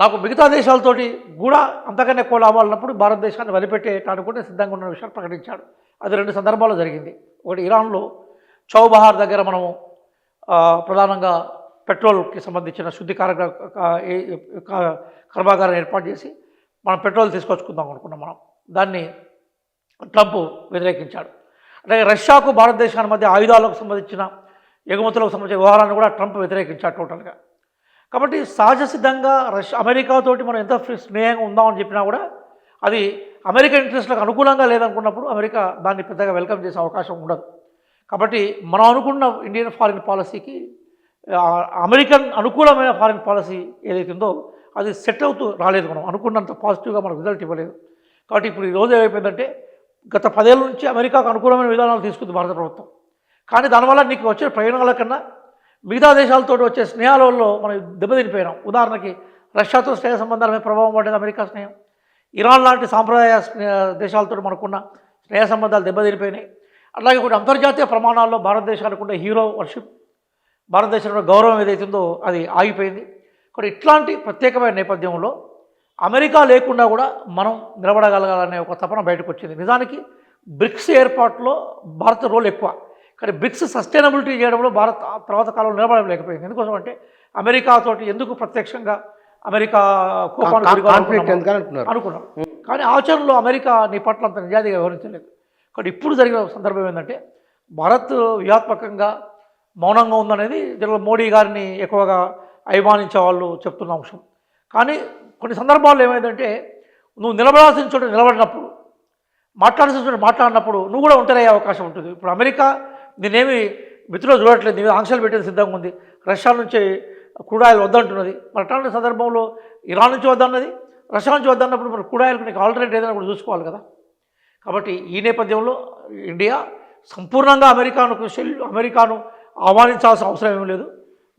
నాకు మిగతా దేశాలతోటి కూడా అంతకన్నా ఎక్కువ లాభాలు ఉన్నప్పుడు భారతదేశాన్ని వదిలిపెట్టేటానికి కూడా సిద్ధంగా ఉన్న విషయాన్ని ప్రకటించాడు. అది రెండు సందర్భాల్లో జరిగింది. ఒకటి ఇరాన్లో చౌబహార్ దగ్గర మనము ప్రధానంగా పెట్రోల్కి సంబంధించిన శుద్ధి కర్మాగారం ఏర్పాటు చేసి మనం పెట్రోల్ తీసుకొచ్చుకుందాం అనుకున్నాం. దాన్ని ట్రంప్ వ్యతిరేకించాడు. అలాగే రష్యాకు భారతదేశానికి మధ్య ఆయుధాలకు సంబంధించిన ఎగుమతులకు సంబంధించిన వ్యవహారాన్ని కూడా ట్రంప్ వ్యతిరేకించాడు టోటల్గా. కాబట్టి సహజ సిద్ధంగా అమెరికాతోటి మనం ఎంత స్నేహంగా ఉందామని చెప్పినా కూడా అది అమెరికన్ ఇంట్రెస్ట్లకు అనుకూలంగా లేదనుకున్నప్పుడు అమెరికా దాన్ని పెద్దగా వెల్కమ్ చేసే అవకాశం ఉండదు. కాబట్టి మనం అనుకున్న ఇండియన్ ఫారిన్ పాలసీకి అమెరికన్ అనుకూలమైన ఫారిన్ పాలసీ ఏదైతుందో అది సెట్ అవుతూ రాలేదు. మనం అనుకున్నంత పాజిటివ్గా మనకు రిజల్ట్ ఇవ్వలేదు. కాబట్టి ఇప్పుడు ఈరోజు ఏమైపోయిందంటే గత 10 ఏళ్ళ నుంచి అమెరికాకు అనుకూలమైన విధానాలు తీసుకుంది భారత ప్రభుత్వం. కానీ దానివల్ల నీకు వచ్చే ప్రయోజనాల కన్నా మిగతా దేశాలతో వచ్చే స్నేహాలలో మనం దెబ్బతినిపోయినాం. ఉదాహరణకి రష్యాతో స్నేహ సంబంధాల మీద ప్రభావం పడేది అమెరికా స్నేహం. ఇరాన్ లాంటి సాంప్రదాయ దేశాలతో మనకున్న స్నేహ సంబంధాలు దెబ్బతినిపోయినాయి. అలాగే కొన్ని అంతర్జాతీయ ప్రమాణాల్లో భారతదేశానికి ఉండే హీరో వర్షిప్, భారతదేశంలో గౌరవం ఏదైతుందో అది ఆగిపోయింది. కాబట్టి ఇట్లాంటి ప్రత్యేకమైన నేపథ్యంలో అమెరికా లేకుండా కూడా మనం నిలబడగలగాలనే ఒక తపన బయటకు వచ్చింది. నిజానికి బ్రిక్స్ ఏర్పాటులో భారత్ రోల్ ఎక్కువ, కానీ బ్రిక్స్ సస్టైనబిలిటీ చేయడంలో భారత్ ఆ తర్వాత కాలంలో నిలబడలేకపోయింది. ఎందుకోసం అంటే అమెరికాతోటి ఎందుకు ప్రత్యక్షంగా అమెరికా కోపానికి కాన్ఫ్లిక్ట్ ఎందుకని అంటున్నారు. అనుకున్నాం, కానీ ఆచరణలో అమెరికా నీ పట్ల అంత నిజాయితీగా వ్యవహరించలేదు. కానీ ఇప్పుడు జరిగిన సందర్భం ఏంటంటే భారత్ వ్యూహాత్మకంగా మౌనంగా ఉందనేది జనరల్ మోడీ గారిని ఎక్కువగా అభిమానించే వాళ్ళు చెప్తున్న అంశం. కానీ కొన్ని సందర్భాల్లో ఏమైందంటే నువ్వు నిలబడాల్సిన చోట నిలబడినప్పుడు, మాట్లాడాల్సిన చోట మాట్లాడినప్పుడు నువ్వు కూడా ఒంటరి అయ్యే అవకాశం ఉంటుంది. ఇప్పుడు అమెరికా నేనేమి మిత్రులు చూడట్లేదు, నీ ఆంక్షలు పెట్టేది సిద్ధంగా ఉంది, రష్యా నుంచి క్రూడ్ ఆయిల్ వద్దంటున్నది. మరి అట్లాంటి సందర్భంలో ఇరాన్ నుంచి వద్దన్నది, రష్యా నుంచి వద్దన్నప్పుడు మరి క్రూడ్ ఆయిల్కి నీకు ఆల్టర్నేట్ ఏదైనా కూడా చూసుకోవాలి కదా. కాబట్టి ఈ నేపథ్యంలో ఇండియా సంపూర్ణంగా అమెరికాను ఆహ్వానించాల్సిన అవసరం ఏమీ లేదు.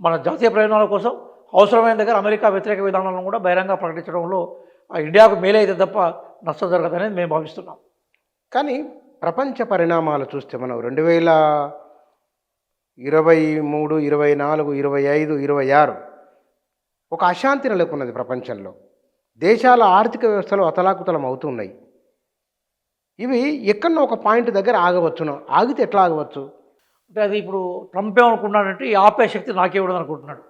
మన జాతీయ ప్రయోజనాల కోసం అవసరమైన దగ్గర అమెరికా వ్యతిరేక విధానాలను కూడా బహిరంగ ప్రకటించడంలో ఇండియాకు మేలే అయితే తప్ప నష్టం జరగదనేది మేము భావిస్తున్నాం. కానీ ప్రపంచ పరిణామాలు చూస్తే మనం 2023, 24, 25, 26 ఒక అశాంతి నెలకొన్నది ప్రపంచంలో. దేశాల ఆర్థిక వ్యవస్థలు అతలాకుతలం అవుతున్నాయి. ఇవి ఎక్కడో ఒక పాయింట్ దగ్గర ఆగవచ్చును. ఆగితే ఎట్లా ఆగవచ్చు? అంటే అది ఇప్పుడు ట్రంప్ ఏమనుకున్నాడంటే ఈ ఆపే శక్తి నాకే ఉండదు అనుకుంటున్నాడు.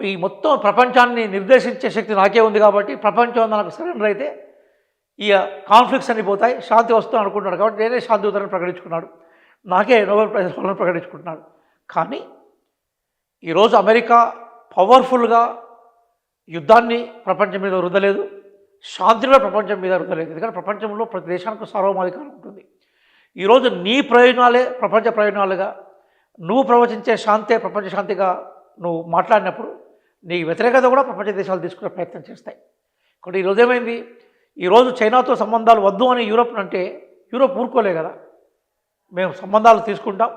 ఈ మొత్తం ప్రపంచాన్ని నిర్దేశించే శక్తి నాకే ఉంది కాబట్టి ప్రపంచం నాకు సరెండర్ అయితే ఈ కాన్ఫ్లిక్ట్స్ అన్ని పోతాయి, శాంతి వస్తుంది అనుకుంటున్నాడు. కాబట్టి నేనే శాంతి దూతని ప్రకటించుకున్నాడు, నాకే నోబెల్ ప్రైజ్ వాళ్ళని ప్రకటించుకుంటున్నాడు. కానీ ఈరోజు అమెరికా పవర్ఫుల్గా యుద్ధాన్ని ప్రపంచం మీద రుద్దలేదు, శాంతిలో ప్రపంచం మీద రుద్దలేదు. ఎందుకంటే ప్రపంచంలో ప్రతి దేశానికి సార్వభౌమాధికారం ఉంటుంది. ఈరోజు నీ ప్రయోజనాలే ప్రపంచ ప్రయోజనాలుగా, నువ్వు ప్రవచించే శాంతే ప్రపంచ శాంతిగా నువ్వు మాట్లాడినప్పుడు నీ వ్యతిరేకత కూడా ప్రపంచ దేశాలు తీసుకునే ప్రయత్నం చేస్తాయి. కాబట్టి ఈరోజు ఏమైంది, ఈరోజు చైనాతో సంబంధాలు వద్దు అని యూరోప్ అంటే యూరోప్ ఊరుకోలే కదా, మేము సంబంధాలు తీసుకుంటాం.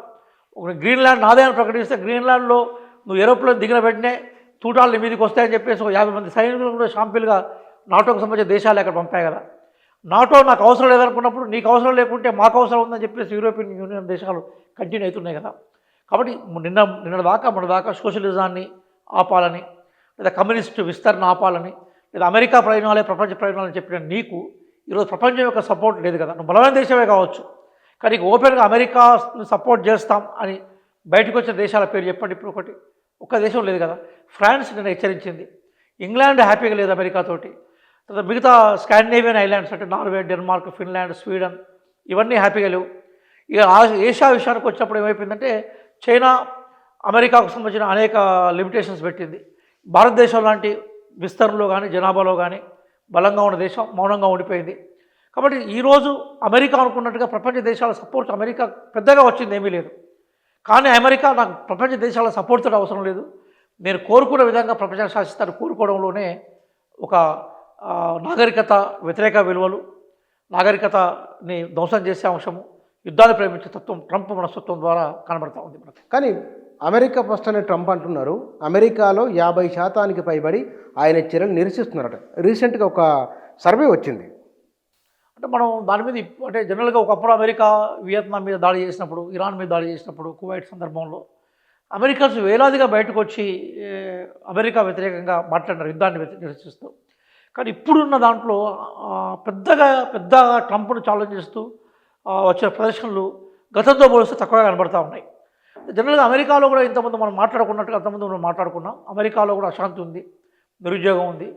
ఒక గ్రీన్లాండ్ నాదే అని ప్రకటిస్తే గ్రీన్లాండ్లో నువ్వు ఏరోప్లేన్ దిగిన వెంటనే తూటాలు మీదకి వస్తాయని చెప్పేసి 50 మంది సైనికులు కూడా షాంపిల్గా నాటోకు సంబంధించిన దేశాలు అక్కడ పంపాయి కదా. నాటో నాకు అవసరం లేదనుకున్నప్పుడు నీకు అవసరం లేకుంటే మాకు అవసరం ఉందని చెప్పేసి యూరోపియన్ యూనియన్ దేశాలు కంటిన్యూ అవుతున్నాయి కదా. కాబట్టి మన దాకా సోషలిజాన్ని ఆపాలని, లేదా కమ్యూనిస్టు విస్తరణ ఆపాలని, లేదా అమెరికా ప్రయోజనాలే ప్రపంచ ప్రయోజనాలని చెప్పిన నీకు ఈరోజు ప్రపంచం యొక్క సపోర్ట్ లేదు కదా. నువ్వు బలమైన దేశమే కావచ్చు, కానీ ఓపెన్గా అమెరికాను సపోర్ట్ చేస్తాం అని బయటకు వచ్చిన దేశాల పేరు చెప్పండి. ఇప్పుడు ఒక్క దేశం లేదు కదా. ఫ్రాన్స్ నిన్న హెచ్చరించింది, ఇంగ్లాండ్ హ్యాపీగా లేదు అమెరికాతోటి, తర్వాత మిగతా స్కాండినేవియన్ ఐలాండ్స్ అంటే నార్వే, డెన్మార్క్, ఫిన్లాండ్, స్వీడన్ ఇవన్నీ హ్యాపీగా లేవు. ఇక ఏషియా విషయానికి వచ్చినప్పుడు ఏమైపోయిందంటే చైనా అమెరికాకు సంబంధించిన అనేక లిమిటేషన్స్ పెట్టింది. భారతదేశం లాంటి విస్తరణలో కానీ జనాభాలో కానీ బలంగా ఉన్న దేశం మౌనంగా ఉండిపోయింది. కాబట్టి ఈరోజు అమెరికా అనుకున్నట్టుగా ప్రపంచ దేశాల సపోర్ట్ అమెరికా పెద్దగా వచ్చింది ఏమీ లేదు. కానీ అమెరికా నాకు ప్రపంచ దేశాల సపోర్ట్తో అవసరం లేదు, నేను కోరుకున్న విధంగా ప్రపంచ శాసిస్తాను కోరుకోవడంలోనే ఒక నాగరికత వ్యతిరేక విలువలు, నాగరికతని ధ్వంసం చేసే అంశము, యుద్ధాన్ని ప్రేమించే తత్వం ట్రంప్ మనస్తత్వం ద్వారా కనబడతా ఉంది మనకు. కానీ అమెరికా ఫస్ట్ అనే ట్రంప్ అంటున్నారు అమెరికాలో 50% పైబడి ఆయన చర్యలు నిరసిస్తున్నారట. రీసెంట్గా ఒక సర్వే వచ్చింది. అంటే మనం దాని మీద అంటే జనరల్గా ఒకప్పుడు అమెరికా వియత్నాం మీద దాడి చేసినప్పుడు, ఇరాన్ మీద దాడి చేసినప్పుడు, కువైట్ సందర్భంలో అమెరికన్స్ వేలాదిగా బయటకు వచ్చి అమెరికా వ్యతిరేకంగా మాట్లాడినారు, యుద్ధాన్ని నిరసిస్తూ. కానీ ఇప్పుడున్న దాంట్లో పెద్దగా ట్రంప్ను ఛాలెంజ్ చేస్తూ వచ్చిన ప్రదర్శనలు గతంతో పోలిస్తే తక్కువగా కనబడతా ఉన్నాయి. జనరల్గా అమెరికాలో కూడా ఇంతకుముందు మనం మాట్లాడుకున్నట్టుగా అంతకుముందు మనం మాట్లాడుకున్నాం, అమెరికాలో కూడా అశాంతి ఉంది, నిరుద్యోగం ఉంది.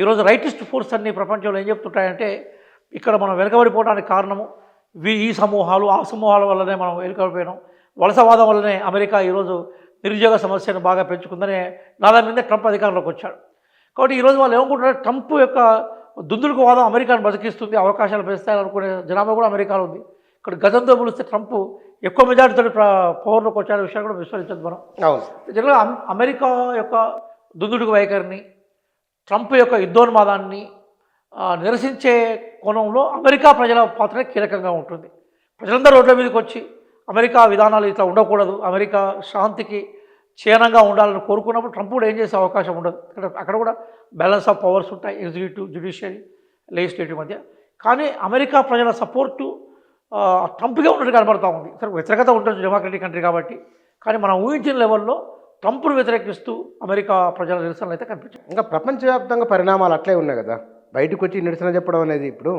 ఈరోజు రైటిస్ట్ ఫోర్స్ అన్ని ప్రపంచంలో ఏం చెప్తుంటాయంటే ఇక్కడ మనం వెనుకబడిపోవడానికి కారణము ఈ సమూహాలు ఆ సమూహాల వల్లనే మనం వెనుకబడిపోయినాం, వలసవాదం వల్లనే అమెరికా ఈరోజు నిరుద్యోగ సమస్యను బాగా పెంచుకుందనే నాదా మీదే ట్రంప్ అధికారంలోకి వచ్చాడు. కాబట్టి ఈరోజు వాళ్ళు ఏమనుకుంటున్నారు, ట్రంప్ యొక్క దుందుడుకు వాదం అమెరికాను బతికిస్తుంది, అవకాశాలు పెంచుతాయని అనుకునే జనాభా కూడా అమెరికాలో ఉంది. ఇక్కడ గతంతో పోలిస్తే ట్రంప్ ఎక్కువ మెజార్టీతో పవర్లోకి వచ్చే విషయాన్ని కూడా విస్మరించదు మనం. జనరల్గా అమెరికా యొక్క దుందుడుకు వైఖరిని, ట్రంప్ యొక్క యుద్ధోన్మాదాన్ని నిరసించే కోణంలో అమెరికా ప్రజల పాత్ర కీలకంగా ఉంటుంది. ప్రజలందరూ రోడ్ల మీదకి వచ్చి అమెరికా విధానాలు ఇట్లా ఉండకూడదు, అమెరికా శాంతికి క్షీణంగా ఉండాలని కోరుకున్నప్పుడు ట్రంప్ కూడా ఏం చేసే అవకాశం ఉండదు. అక్కడ కూడా బ్యాలెన్స్ ఆఫ్ పవర్స్ ఉంటాయి, ఎగ్జిక్యూటివ్, జ్యుడిషియరీ, లెజిస్లేటివ్ మధ్య. కానీ అమెరికా ప్రజల సపోర్టు ట్రంప్గా ఉన్నట్టు కనబడతా ఉంది. సరే వ్యతిరేకత ఉంటుంది, డెమోక్రటిక్ కంట్రీ కాబట్టి, కానీ మనం ఊహించిన లెవెల్లో ట్రంప్ను వ్యతిరేకిస్తూ అమెరికా ప్రజల నిరసనలు అయితే కనిపించాయి. ఇంకా ప్రపంచవ్యాప్తంగా పరిణామాలు అట్లే ఉన్నాయి కదా. బయటకు వచ్చి నిరసన చెప్పడం అనేది ఇప్పుడు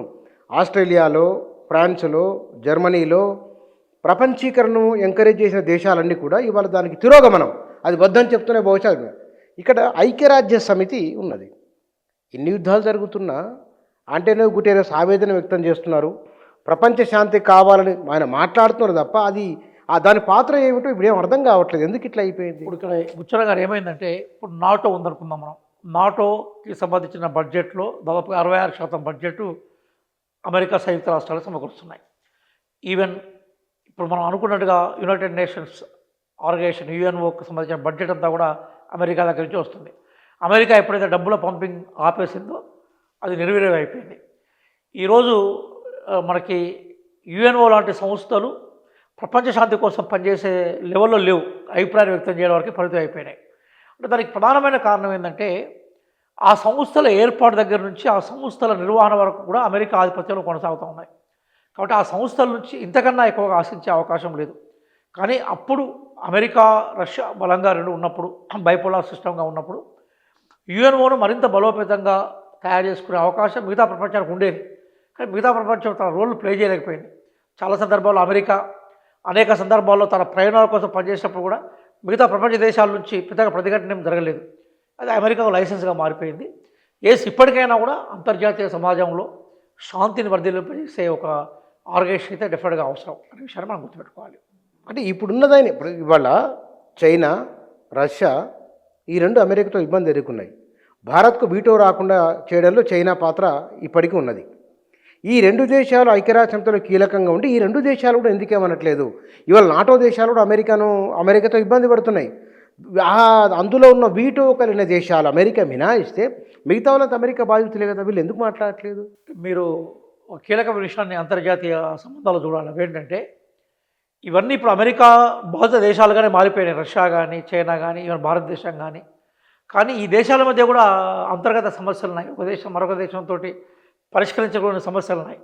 ఆస్ట్రేలియాలో, ఫ్రాన్స్లో, జర్మనీలో ప్రపంచీకరణను ఎంకరేజ్ చేసిన దేశాలన్నీ కూడా ఇవాళ దానికి తిరోగమనం, అది వద్దని చెప్తూనే బహుశా. ఇక్కడ ఐక్యరాజ్య సమితి ఉన్నది. ఎన్ని యుద్ధాలు జరుగుతున్నా ఆంటోనియో గుటెరస్ ఆవేదన వ్యక్తం చేస్తున్నారు, ప్రపంచ శాంతి కావాలని ఆయన మాట్లాడుతున్నారు తప్ప అది దాని పాత్ర ఏమిటో ఇప్పుడు ఏం అర్థం కావట్లేదు. ఎందుకు ఇట్లా అయిపోయింది? ఇప్పుడు ఇక్కడ బుచ్చన గారు ఏమైందంటే, ఇప్పుడు నాటో ఉందనుకుందాం మనం. నాటోకి సంబంధించిన బడ్జెట్లో దాదాపుగా 66% బడ్జెట్ అమెరికా సంయుక్త రాష్ట్రాలు సమకూరుస్తున్నాయి. ఈవెన్ ఇప్పుడు మనం అనుకున్నట్టుగా యునైటెడ్ నేషన్స్ ఆర్గనైజేషన్ యుఎన్ఓకి సంబంధించిన బడ్జెట్ అంతా కూడా అమెరికా దగ్గర నుంచి వస్తుంది. అమెరికా ఎప్పుడైతే డబ్బుల పంపింగ్ ఆపేసిందో అది నిర్వీర్యం అయిపోయింది. ఈరోజు మనకి యుఎన్ఓ లాంటి సంస్థలు ప్రపంచ శాంతి కోసం పనిచేసే లెవెల్లో లేవు, అభిప్రాయం వ్యక్తం చేయడం వరకు పరిమితం అయిపోయినాయి. అంటే దానికి ప్రధానమైన కారణం ఏంటంటే, ఆ సంస్థల ఏర్పాటు దగ్గర నుంచి ఆ సంస్థల నిర్వహణ వరకు కూడా అమెరికా ఆధిపత్యంలో కొనసాగుతూ ఉన్నాయి. కాబట్టి ఆ సంస్థల నుంచి ఇంతకన్నా ఎక్కువగా ఆశించే అవకాశం లేదు. కానీ అప్పుడు అమెరికా రష్యా బలంగా రెండు ఉన్నప్పుడు, బైపోలార్ సిస్టమ్గా ఉన్నప్పుడు యుఎన్ఓను మరింత బలోపేతంగా తయారు చేసుకునే అవకాశం మిగతా ప్రపంచానికి ఉండేది. కానీ మిగతా ప్రపంచం తన రోల్ ప్లే చేయలేకపోయింది. చాలా సందర్భాల్లో అమెరికా అనేక సందర్భాల్లో తన ప్రయోజనాల కోసం పనిచేసినప్పుడు కూడా మిగతా ప్రపంచ దేశాల నుంచి పెద్దగా ప్రతిఘటన జరగలేదు. అది అమెరికాకు లైసెన్స్గా మారిపోయింది. ఇప్పటికైనా కూడా అంతర్జాతీయ సమాజంలో శాంతిని వర్ధిల్లింపజేసే ఒక ఆర్గనైజేషన్ అయితే డెఫినెట్గా అవసరం అనే విషయాన్ని మనం గుర్తుపెట్టుకోవాలి. అంటే ఇప్పుడున్నదాన్ని ఇప్పుడు ఇవాళ చైనా, రష్యా ఈ రెండు అమెరికాతో ఇబ్బంది ఎదుర్కొన్నాయి. భారత్కు వీటో రాకుండా చేయడంలో చైనా పాత్ర ఇప్పటికీ ఉన్నది. ఈ రెండు దేశాలు ఐక్యరాజ్యసమితిలో కీలకంగా ఉండి ఈ రెండు దేశాలు కూడా ఎందుకేమనట్లేదు. ఇవాళ నాటో దేశాలు కూడా అమెరికాతో ఇబ్బంది పడుతున్నాయి. అందులో ఉన్న వీటో కలిగిన దేశాలు అమెరికా మినహాయిస్తే మిగతా వాళ్ళంతా అమెరికా బాధితులే కదా. వీళ్ళు ఎందుకు మాట్లాడట్లేదు? మీరు కీలకమైన విషయాన్ని అంతర్జాతీయ సంబంధాలు చూడాలి. ఏంటంటే ఇవన్నీ ఇప్పుడు అమెరికా బాధిత దేశాలుగానే మారిపోయినాయి. రష్యా కానీ, చైనా కానీ, ఈవెన్ భారతదేశం కానీ. కానీ ఈ దేశాల మధ్య కూడా అంతర్గత సమస్యలు ఉన్నాయి. ఒక దేశం మరొక దేశంతో పరిష్కరించకూడని సమస్యలు ఉన్నాయి.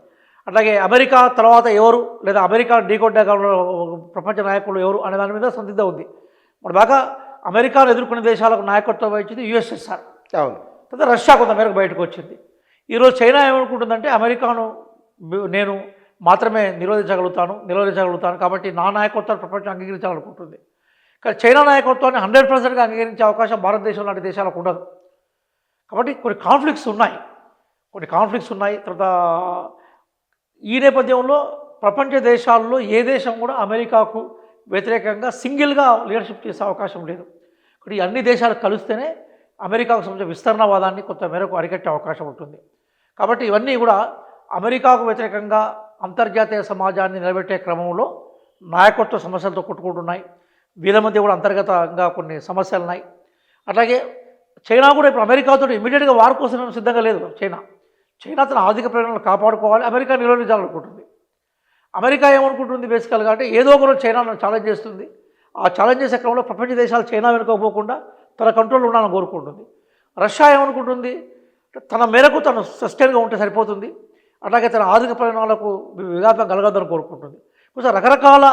అట్లాగే అమెరికా తర్వాత ఎవరు, లేదా అమెరికా ఢీకొట్టే ప్రపంచ నాయకులు ఎవరు అనే దాని మీద సందిగ్ధం ఉంది. మరి బాగా అమెరికాను ఎదుర్కొనే దేశాలకు నాయకత్వం వహించింది యుఎస్ఎస్ఆర్. అవును. తర్వాత రష్యా కొంతమేరకు బయటకు వచ్చింది. ఈరోజు చైనా ఏమనుకుంటుందంటే, అమెరికాను నేను మాత్రమే నిరోధించగలుగుతాను కాబట్టి నా నాయకత్వాన్ని ప్రపంచం అంగీకరించాలనుకుంటుంది. కానీ చైనా నాయకత్వాన్ని 100%గా అంగీకరించే అవకాశం భారతదేశం లాంటి దేశాలకు ఉండదు. కాబట్టి కొన్ని కాన్ఫ్లిక్ట్స్ ఉన్నాయి. తర్వాత ఈ నేపథ్యంలో ప్రపంచ దేశాల్లో ఏ దేశం కూడా అమెరికాకు వ్యతిరేకంగా సింగిల్గా లీడర్షిప్ చేసే అవకాశం లేదు. కాబట్టి అన్ని దేశాలు కలిస్తేనే అమెరికాకు సంబంధించిన విస్తరణవాదాన్ని కొంత మేరకు అరికట్టే అవకాశం ఉంటుంది. కాబట్టి ఇవన్నీ కూడా అమెరికాకు వ్యతిరేకంగా అంతర్జాతీయ సమాజాన్ని నిలబెట్టే క్రమంలో నాయకత్వ సమస్యలతో కొట్టుకుంటున్నాయి. వీళ్ళ మధ్య కూడా అంతర్గతంగా కొన్ని సమస్యలు ఉన్నాయి. అట్లాగే చైనా కూడా ఇప్పుడు అమెరికాతో ఇమీడియట్గా వార్ కోసం సిద్ధంగా లేదు. చైనా తన ఆర్థిక ప్రయోజనాలను కాపాడుకోవాలి, అమెరికా నిరోధించాలనుకుంటుంది. అమెరికా ఏమనుకుంటుంది బేసికల్గా అంటే, ఏదో ఒకరోజు చైనాను ఛాలెంజ్ చేస్తుంది. ఆ ఛాలెంజ్ చేసే క్రమంలో ప్రపంచ దేశాలు చైనా వెనుకోపోకుండా తన కంట్రోల్ ఉండాలని కోరుకుంటుంది. రష్యా ఏమనుకుంటుంది, తన మేరకు తను సస్టైన్గా ఉంటే సరిపోతుంది, అట్లాగే తన ఆర్థిక ప్రయోజనాలకు విఘాతం కలగద్దని కోరుకుంటుంది. కొంచెం రకరకాల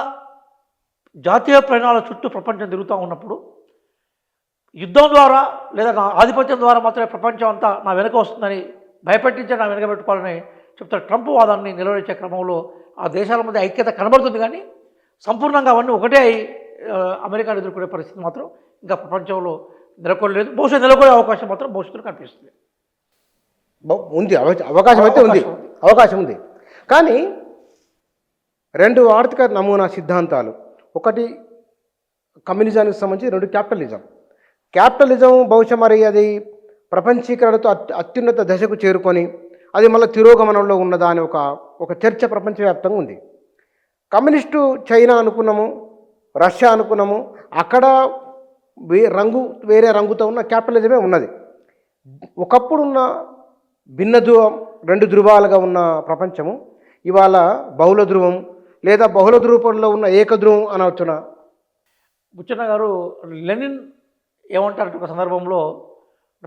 జాతీయ ప్రయోజనాల చుట్టూ ప్రపంచం తిరుగుతూ ఉన్నప్పుడు యుద్ధం ద్వారా లేదా నా ఆధిపత్యం ద్వారా మాత్రమే ప్రపంచం అంతా నా వెనక వస్తుందని భయపెట్టించి నా వెనక పెట్టుకోవాలని చెప్తారు. ట్రంప్ వాదాన్ని నిలవరించే క్రమంలో ఆ దేశాల మధ్య ఐక్యత కనబడుతుంది. కానీ సంపూర్ణంగా అవన్నీ ఒకటే అయి అమెరికాను ఎదుర్కొనే పరిస్థితి మాత్రం ఇంకా ప్రపంచంలో నెలకొనలేదు. బహుశా నెలకొనే అవకాశం మాత్రం భవిష్యత్తులో కనిపిస్తుంది. ఉంది, అవకాశం ఉంది. కానీ రెండు ఆర్థిక నమూనా సిద్ధాంతాలు, ఒకటి కమ్యూనిజానికి సంబంధించి, రెండు క్యాపిటలిజం బహుశా మరి అది ప్రపంచీకరణతో అత్యున్నత దశకు చేరుకొని అది మళ్ళీ తిరోగమనంలో ఉన్నదా అని ఒక చర్చ ప్రపంచవ్యాప్తంగా ఉంది. కమ్యూనిస్టు చైనా అనుకున్నాము, రష్యా అనుకున్నాము, అక్కడ వేరే రంగుతో ఉన్న క్యాపిటలిజమే ఉన్నది. ఒకప్పుడున్న భిన్న ధ్రువం, రెండు ధృవాలుగా ఉన్న ప్రపంచము ఇవాళ బహుళ ధ్రువం లేదా బహుళ ధ్రువంలో ఉన్న ఏకధ్రువం అనవచ్చున. బుచ్చన్న గారు లెనిన్ ఏమంటారంటే, ఒక సందర్భంలో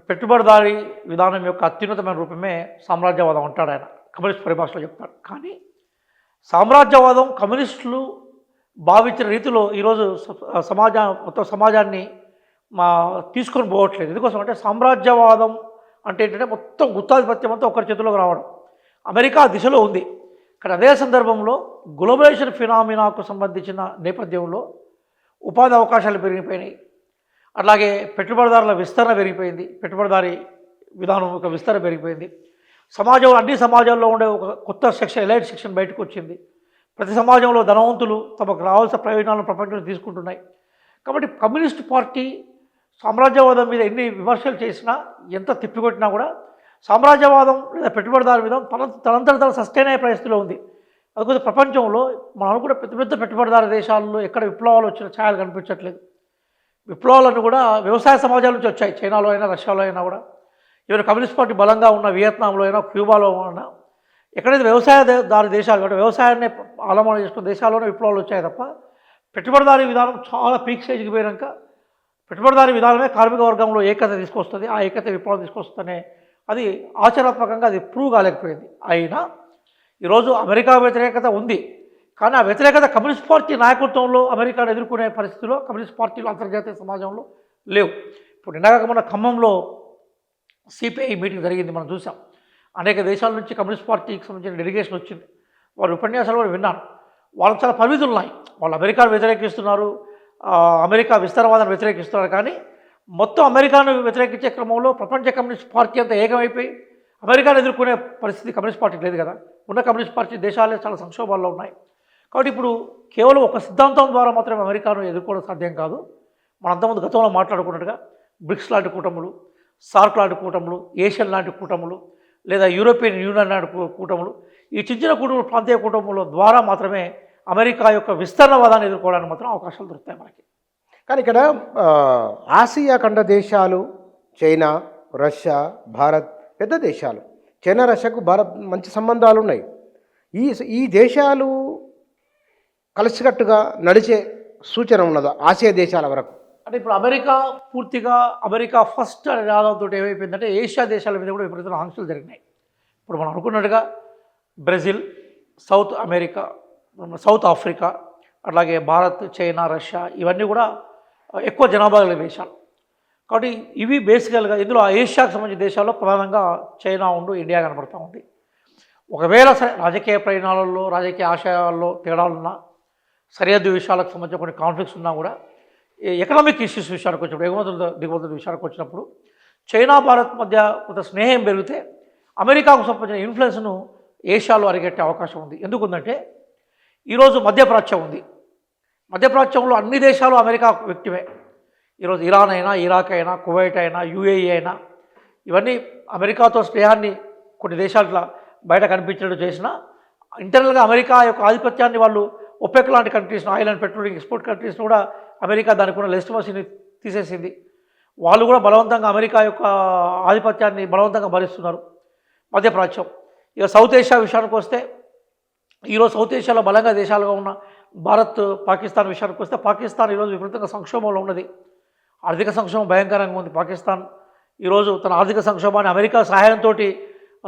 పెట్టుబడిదారీ విధానం యొక్క అత్యున్నతమైన రూపమే సామ్రాజ్యవాదం అంటాడు ఆయన. కమ్యూనిస్ట్ పరిభాషలో చెప్తాడు. కానీ సామ్రాజ్యవాదం కమ్యూనిస్టులు భావించిన రీతిలో ఈరోజు మొత్తం సమాజాన్ని మా తీసుకొని పోవట్లేదు. ఎందుకోసం అంటే సామ్రాజ్యవాదం అంటే ఏంటంటే మొత్తం గుత్తాధిపత్యం అంతా ఒకరి చేతిలోకి రావడం. అమెరికా ఆ దిశలో ఉంది. కానీ అదే సందర్భంలో గ్లోబలైజేషన్ ఫినామినాకు సంబంధించిన నేపథ్యంలో ఉపాధి అవకాశాలు పెరిగిపోయినాయి. అట్లాగే పెట్టుబడిదారుల విస్తరణ పెరిగిపోయింది. పెట్టుబడిదారీ విధానం యొక్క విస్తరణ పెరిగిపోయింది. సమాజంలో అన్ని సమాజాల్లో ఉండే ఒక కొత్త సెక్షన్, ఎలైట్ సెక్షన్ బయటకు వచ్చింది. ప్రతి సమాజంలో ధనవంతులు తమకు రావాల్సిన ప్రయోజనాలను ప్రపంచంలో తీసుకుంటున్నాయి. కాబట్టి కమ్యూనిస్ట్ పార్టీ సామ్రాజ్యవాదం మీద ఎన్ని విమర్శలు చేసినా, ఎంత తిప్పికొట్టినా కూడా సామ్రాజ్యవాదం లేదా పెట్టుబడిదారు విధానం తనంతట తన సస్టైన్ అయ్యే పరిస్థితిలో ఉంది. అందుకోసం ప్రపంచంలో మనం అనుకున్న పెద్ద పెద్ద పెట్టుబడిదారు దేశాల్లో ఎక్కడ విప్లవాలు వచ్చిన ఛాయలు కనిపించట్లేదు. విప్లవాలను కూడా వ్యవసాయ సమాజాల నుంచి వచ్చాయి. చైనాలో అయినా, రష్యాలో అయినా కూడా, ఈవెన్ కమ్యూనిస్ట్ పార్టీ బలంగా ఉన్న వియత్నాంలో అయినా, క్యూబాలో అయినా, ఎక్కడైతే వ్యవసాయదారు దేశాలు అంటే వ్యవసాయాన్ని ఆలంబన చేసుకున్న దేశాల్లోనే విప్లవాలు వచ్చాయి తప్ప పెట్టుబడిదారీ విధానం చాలా పీక్ స్టేజ్కి పోయాక పెట్టుబడిదారీ విధానమే కార్మిక వర్గంలో ఏకత తీసుకొస్తుంది, ఆ ఏకత విప్లవం తీసుకొస్తుందనే అది ఆచరణాత్మకంగా అది ప్రూవ్ కాలేకపోయింది. అయినా ఈరోజు అమెరికా వ్యతిరేకత ఉంది. కానీ ఆ వ్యతిరేకత కమ్యూనిస్ట్ పార్టీ నాయకత్వంలో అమెరికాను ఎదుర్కొనే పరిస్థితిలో కమ్యూనిస్ట్ పార్టీలు అంతర్జాతీయ సమాజంలో లేవు. ఇప్పుడు నిన్నగాక మన ఖమ్మంలో సిపిఐ మీటింగ్ జరిగింది, మనం చూసాం. అనేక దేశాల నుంచి కమ్యూనిస్ట్ పార్టీకి సంబంధించిన డెలిగేషన్ వచ్చింది. వారి ఉపన్యాసాలు కూడా విన్నాను. వాళ్ళకి చాలా పరిమితులు ఉన్నాయి. వాళ్ళు అమెరికాను వ్యతిరేకిస్తున్నారు, అమెరికా విస్తరవాదాన్ని వ్యతిరేకిస్తున్నారు. కానీ మొత్తం అమెరికాను వ్యతిరేకించే క్రమంలో ప్రపంచ కమ్యూనిస్ట్ పార్టీ అంతా ఏకమైపోయి అమెరికాను ఎదుర్కొనే పరిస్థితి కమ్యూనిస్ట్ పార్టీకి లేదు కదా. ఉన్న కమ్యూనిస్ట్ పార్టీ దేశాలే చాలా సంక్షోభాల్లో ఉన్నాయి. కాబట్టి ఇప్పుడు కేవలం ఒక సిద్ధాంతం ద్వారా మాత్రమే అమెరికాను ఎదుర్కోవడం సాధ్యం కాదు. మన అంతకుముందు గతంలో మాట్లాడుకున్నట్టుగా బ్రిక్స్ లాంటి కూటములు, సార్క్ లాంటి కూటములు, ఏషియన్ లాంటి కూటములు, లేదా యూరోపియన్ యూనియన్ లాంటి కూటములు, ఈ చిన్న కూటములు, ప్రాంతీయ కూటముల ద్వారా మాత్రమే అమెరికా యొక్క విస్తరణవాదాన్ని ఎదుర్కోవడానికి మాత్రం అవకాశాలు దొరుకుతాయి మనకి. కానీ ఇక్కడ ఆసియా ఖండ దేశాలు, చైనా, రష్యా, భారత్ పెద్ద దేశాలు. చైనా, రష్యాకు భారత్ మంచి సంబంధాలు ఉన్నాయి. ఈ దేశాలు కలిసికట్టుగా నడిచే సూచన ఉన్నదా ఆసియా దేశాల వరకు? అంటే ఇప్పుడు అమెరికా పూర్తిగా అమెరికా ఫస్ట్ అనే నినాదంతో ఏమైపోయిందంటే ఏషియా దేశాల మీద కూడా విపరీతమైన ఆంక్షలు జరిగినాయి. ఇప్పుడు మనం అనుకున్నట్టుగా Brazil, south America, south Africa, అట్లాగే భారత్, చైనా, రష్యా ఇవన్నీ కూడా ఎక్కువ జనాభా గల దేశాలు. కాబట్టి ఇవి బేసికల్గా ఇందులో ఏషియాకు సంబంధించిన దేశాల్లో ప్రధానంగా చైనా ఉండు, ఇండియా కనబడుతూ ఉంది. ఒకవేళ రాజకీయ ప్రయోజనాలలో, రాజకీయ ఆశయాల్లో తేడాలున్నా, సరిహద్దు విషయాలకు సంబంధించిన కొన్ని కాన్ఫ్లిక్ట్స్ ఉన్నా కూడా ఎకనామిక్ ఇష్యూస్ విషయానికి వచ్చినప్పుడు, ఎగుమతుల దిగుమతుల విషయానికి వచ్చినప్పుడు చైనా, భారత్ మధ్య కొంత స్నేహం పెరిగితే అమెరికాకు సంబంధించిన ఇన్ఫ్లుయెన్స్ను ఏషియాలో అరిగట్టే అవకాశం ఉంది. ఎందుకుందంటే ఈరోజు మధ్యప్రాచ్యం ఉంది. మధ్యప్రాచ్యంలో అన్ని దేశాలు అమెరికా వ్యక్తివే. ఈరోజు ఇరాన్ అయినా, ఇరాక్ అయినా, కువైట్ అయినా, యుఏఈ అయినా ఇవన్నీ అమెరికాతో స్నేహాన్ని కొన్ని దేశాల బయట కనిపించడం చేసినా ఇంటర్నల్గా అమెరికా యొక్క ఆధిపత్యాన్ని వాళ్ళు ఒపెక్ లాంటి కంట్రీస్ను, ఆయిల్ అండ్ పెట్రోలియం ఎక్స్పోర్ట్ కంట్రీస్ను కూడా అమెరికా దానికి ఉన్న లెజిటిమసీని తీసేసింది. వాళ్ళు కూడా బలవంతంగా అమెరికా యొక్క ఆధిపత్యాన్ని బలవంతంగా భరిస్తున్నారు. మధ్యప్రాచ్యం. ఇక సౌత్ ఏషియా విషయానికి వస్తే ఈరోజు సౌత్ ఏషియాలో బలంగా దేశాలుగా ఉన్న భారత్, పాకిస్తాన్ విషయానికి వస్తే పాకిస్తాన్ ఈరోజు విపరీతంగా సంక్షోభంలో ఉన్నది. ఆర్థిక సంక్షోభం భయంకరంగా ఉంది. పాకిస్తాన్ ఈరోజు తన ఆర్థిక సంక్షోభాన్ని అమెరికా సహాయంతో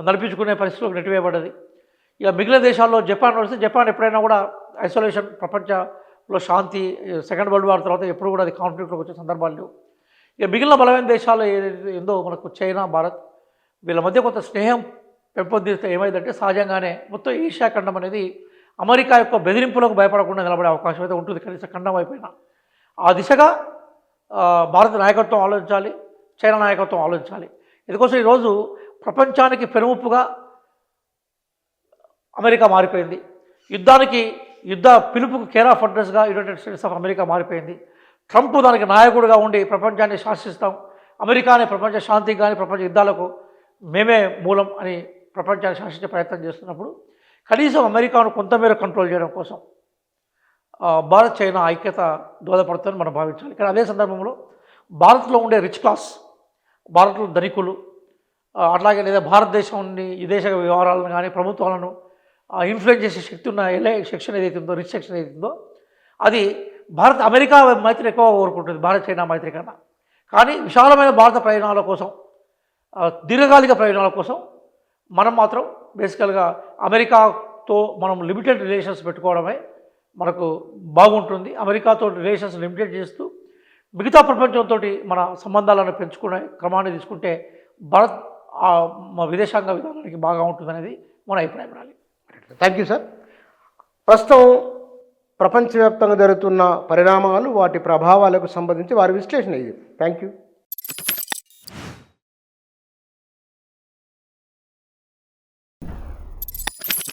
నడిపించుకునే పరిస్థితిలోకి నెట్టివేయబడ్డది. ఇక మిగిలిన దేశాల్లో జపాన్ వస్తే జపాన్ ఎప్పుడైనా కూడా ఐసోలేషన్, ప్రపంచంలో శాంతి, సెకండ్ వరల్డ్ వార్ తర్వాత ఎప్పుడు కూడా అది కాన్ఫ్లిక్ట్లోకి వచ్చే సందర్భాలు లేవు. ఇక మిగిలిన బలమైన దేశాలు ఏందో మనకు చైనా, భారత్ వీళ్ళ మధ్య కొంత స్నేహం పెంపొందిస్తే ఏమైందంటే సహజంగానే మొత్తం ఏషియా ఖండం అనేది అమెరికా యొక్క బెదిరింపులకు భయపడకుండా నిలబడే అవకాశం అయితే ఉంటుంది. కనీసం ఖండం అయిపోయినా ఆ దిశగా భారత నాయకత్వం ఆలోచించాలి, చైనా నాయకత్వం ఆలోచించాలి. ఎందుకోసం ఈరోజు ప్రపంచానికి పెనుముప్పుగా అమెరికా మారిపోయింది. యుద్ధ పిలుపుకు కేర్ ఆఫ్ అడ్రస్గా యునైటెడ్ స్టేట్స్ ఆఫ్ అమెరికా మారిపోయింది. ట్రంప్ దానికి నాయకుడిగా ఉండి ప్రపంచాన్ని శాసిస్తాం, అమెరికానే ప్రపంచ శాంతికి కానీ ప్రపంచ యుద్ధాలకు మేమే మూలం అని ప్రపంచాన్ని శాసించే ప్రయత్నం చేస్తున్నప్పుడు కనీసం అమెరికాను కొంతమేర కంట్రోల్ చేయడం కోసం భారత్, చైనా ఐక్యత దోహదపడుతుందని మనం భావించాలి. కానీ అదే సందర్భంలో భారత్లో ఉండే రిచ్ క్లాస్, భారత్లో ధనికులు, అట్లాగే లేదా భారతదేశాన్ని విదేశ వ్యవహారాలను కానీ ప్రభుత్వాలను ఇన్ఫ్లుయెన్స్ చేసే శక్తి ఉన్న సెక్షన్ ఏదైతే ఉందో, రిచ్ సెక్షన్ ఏదైతే ఉందో అది అమెరికా మైత్రి ఎక్కువగా కోరుకుంటుంది భారత్ చైనా మైత్రి కన్నా. కానీ విశాలమైన భారత ప్రయోజనాల కోసం, దీర్ఘకాలిక ప్రయోజనాల కోసం మనం మాత్రం బేసికల్గా అమెరికాతో మనం లిమిటెడ్ రిలేషన్స్ పెట్టుకోవడమే మనకు బాగుంటుంది. అమెరికాతో రిలేషన్స్ లిమిటెడ్ చేస్తూ మిగతా ప్రపంచంతో మన సంబంధాలను పెంచుకునే క్రమాన్ని తీసుకుంటే భారత్ మా విదేశాంగ విధానానికి బాగా ఉంటుందనేది మన అభిప్రాయం రాలి. Thank you sir. ప్రస్తుతం ప్రపంచవ్యాప్తంగా జరుగుతున్న పరిణామాలు వాటి ప్రభావాలకు సంబంధించి వారి విశ్లేషణ ఇది. Thank you.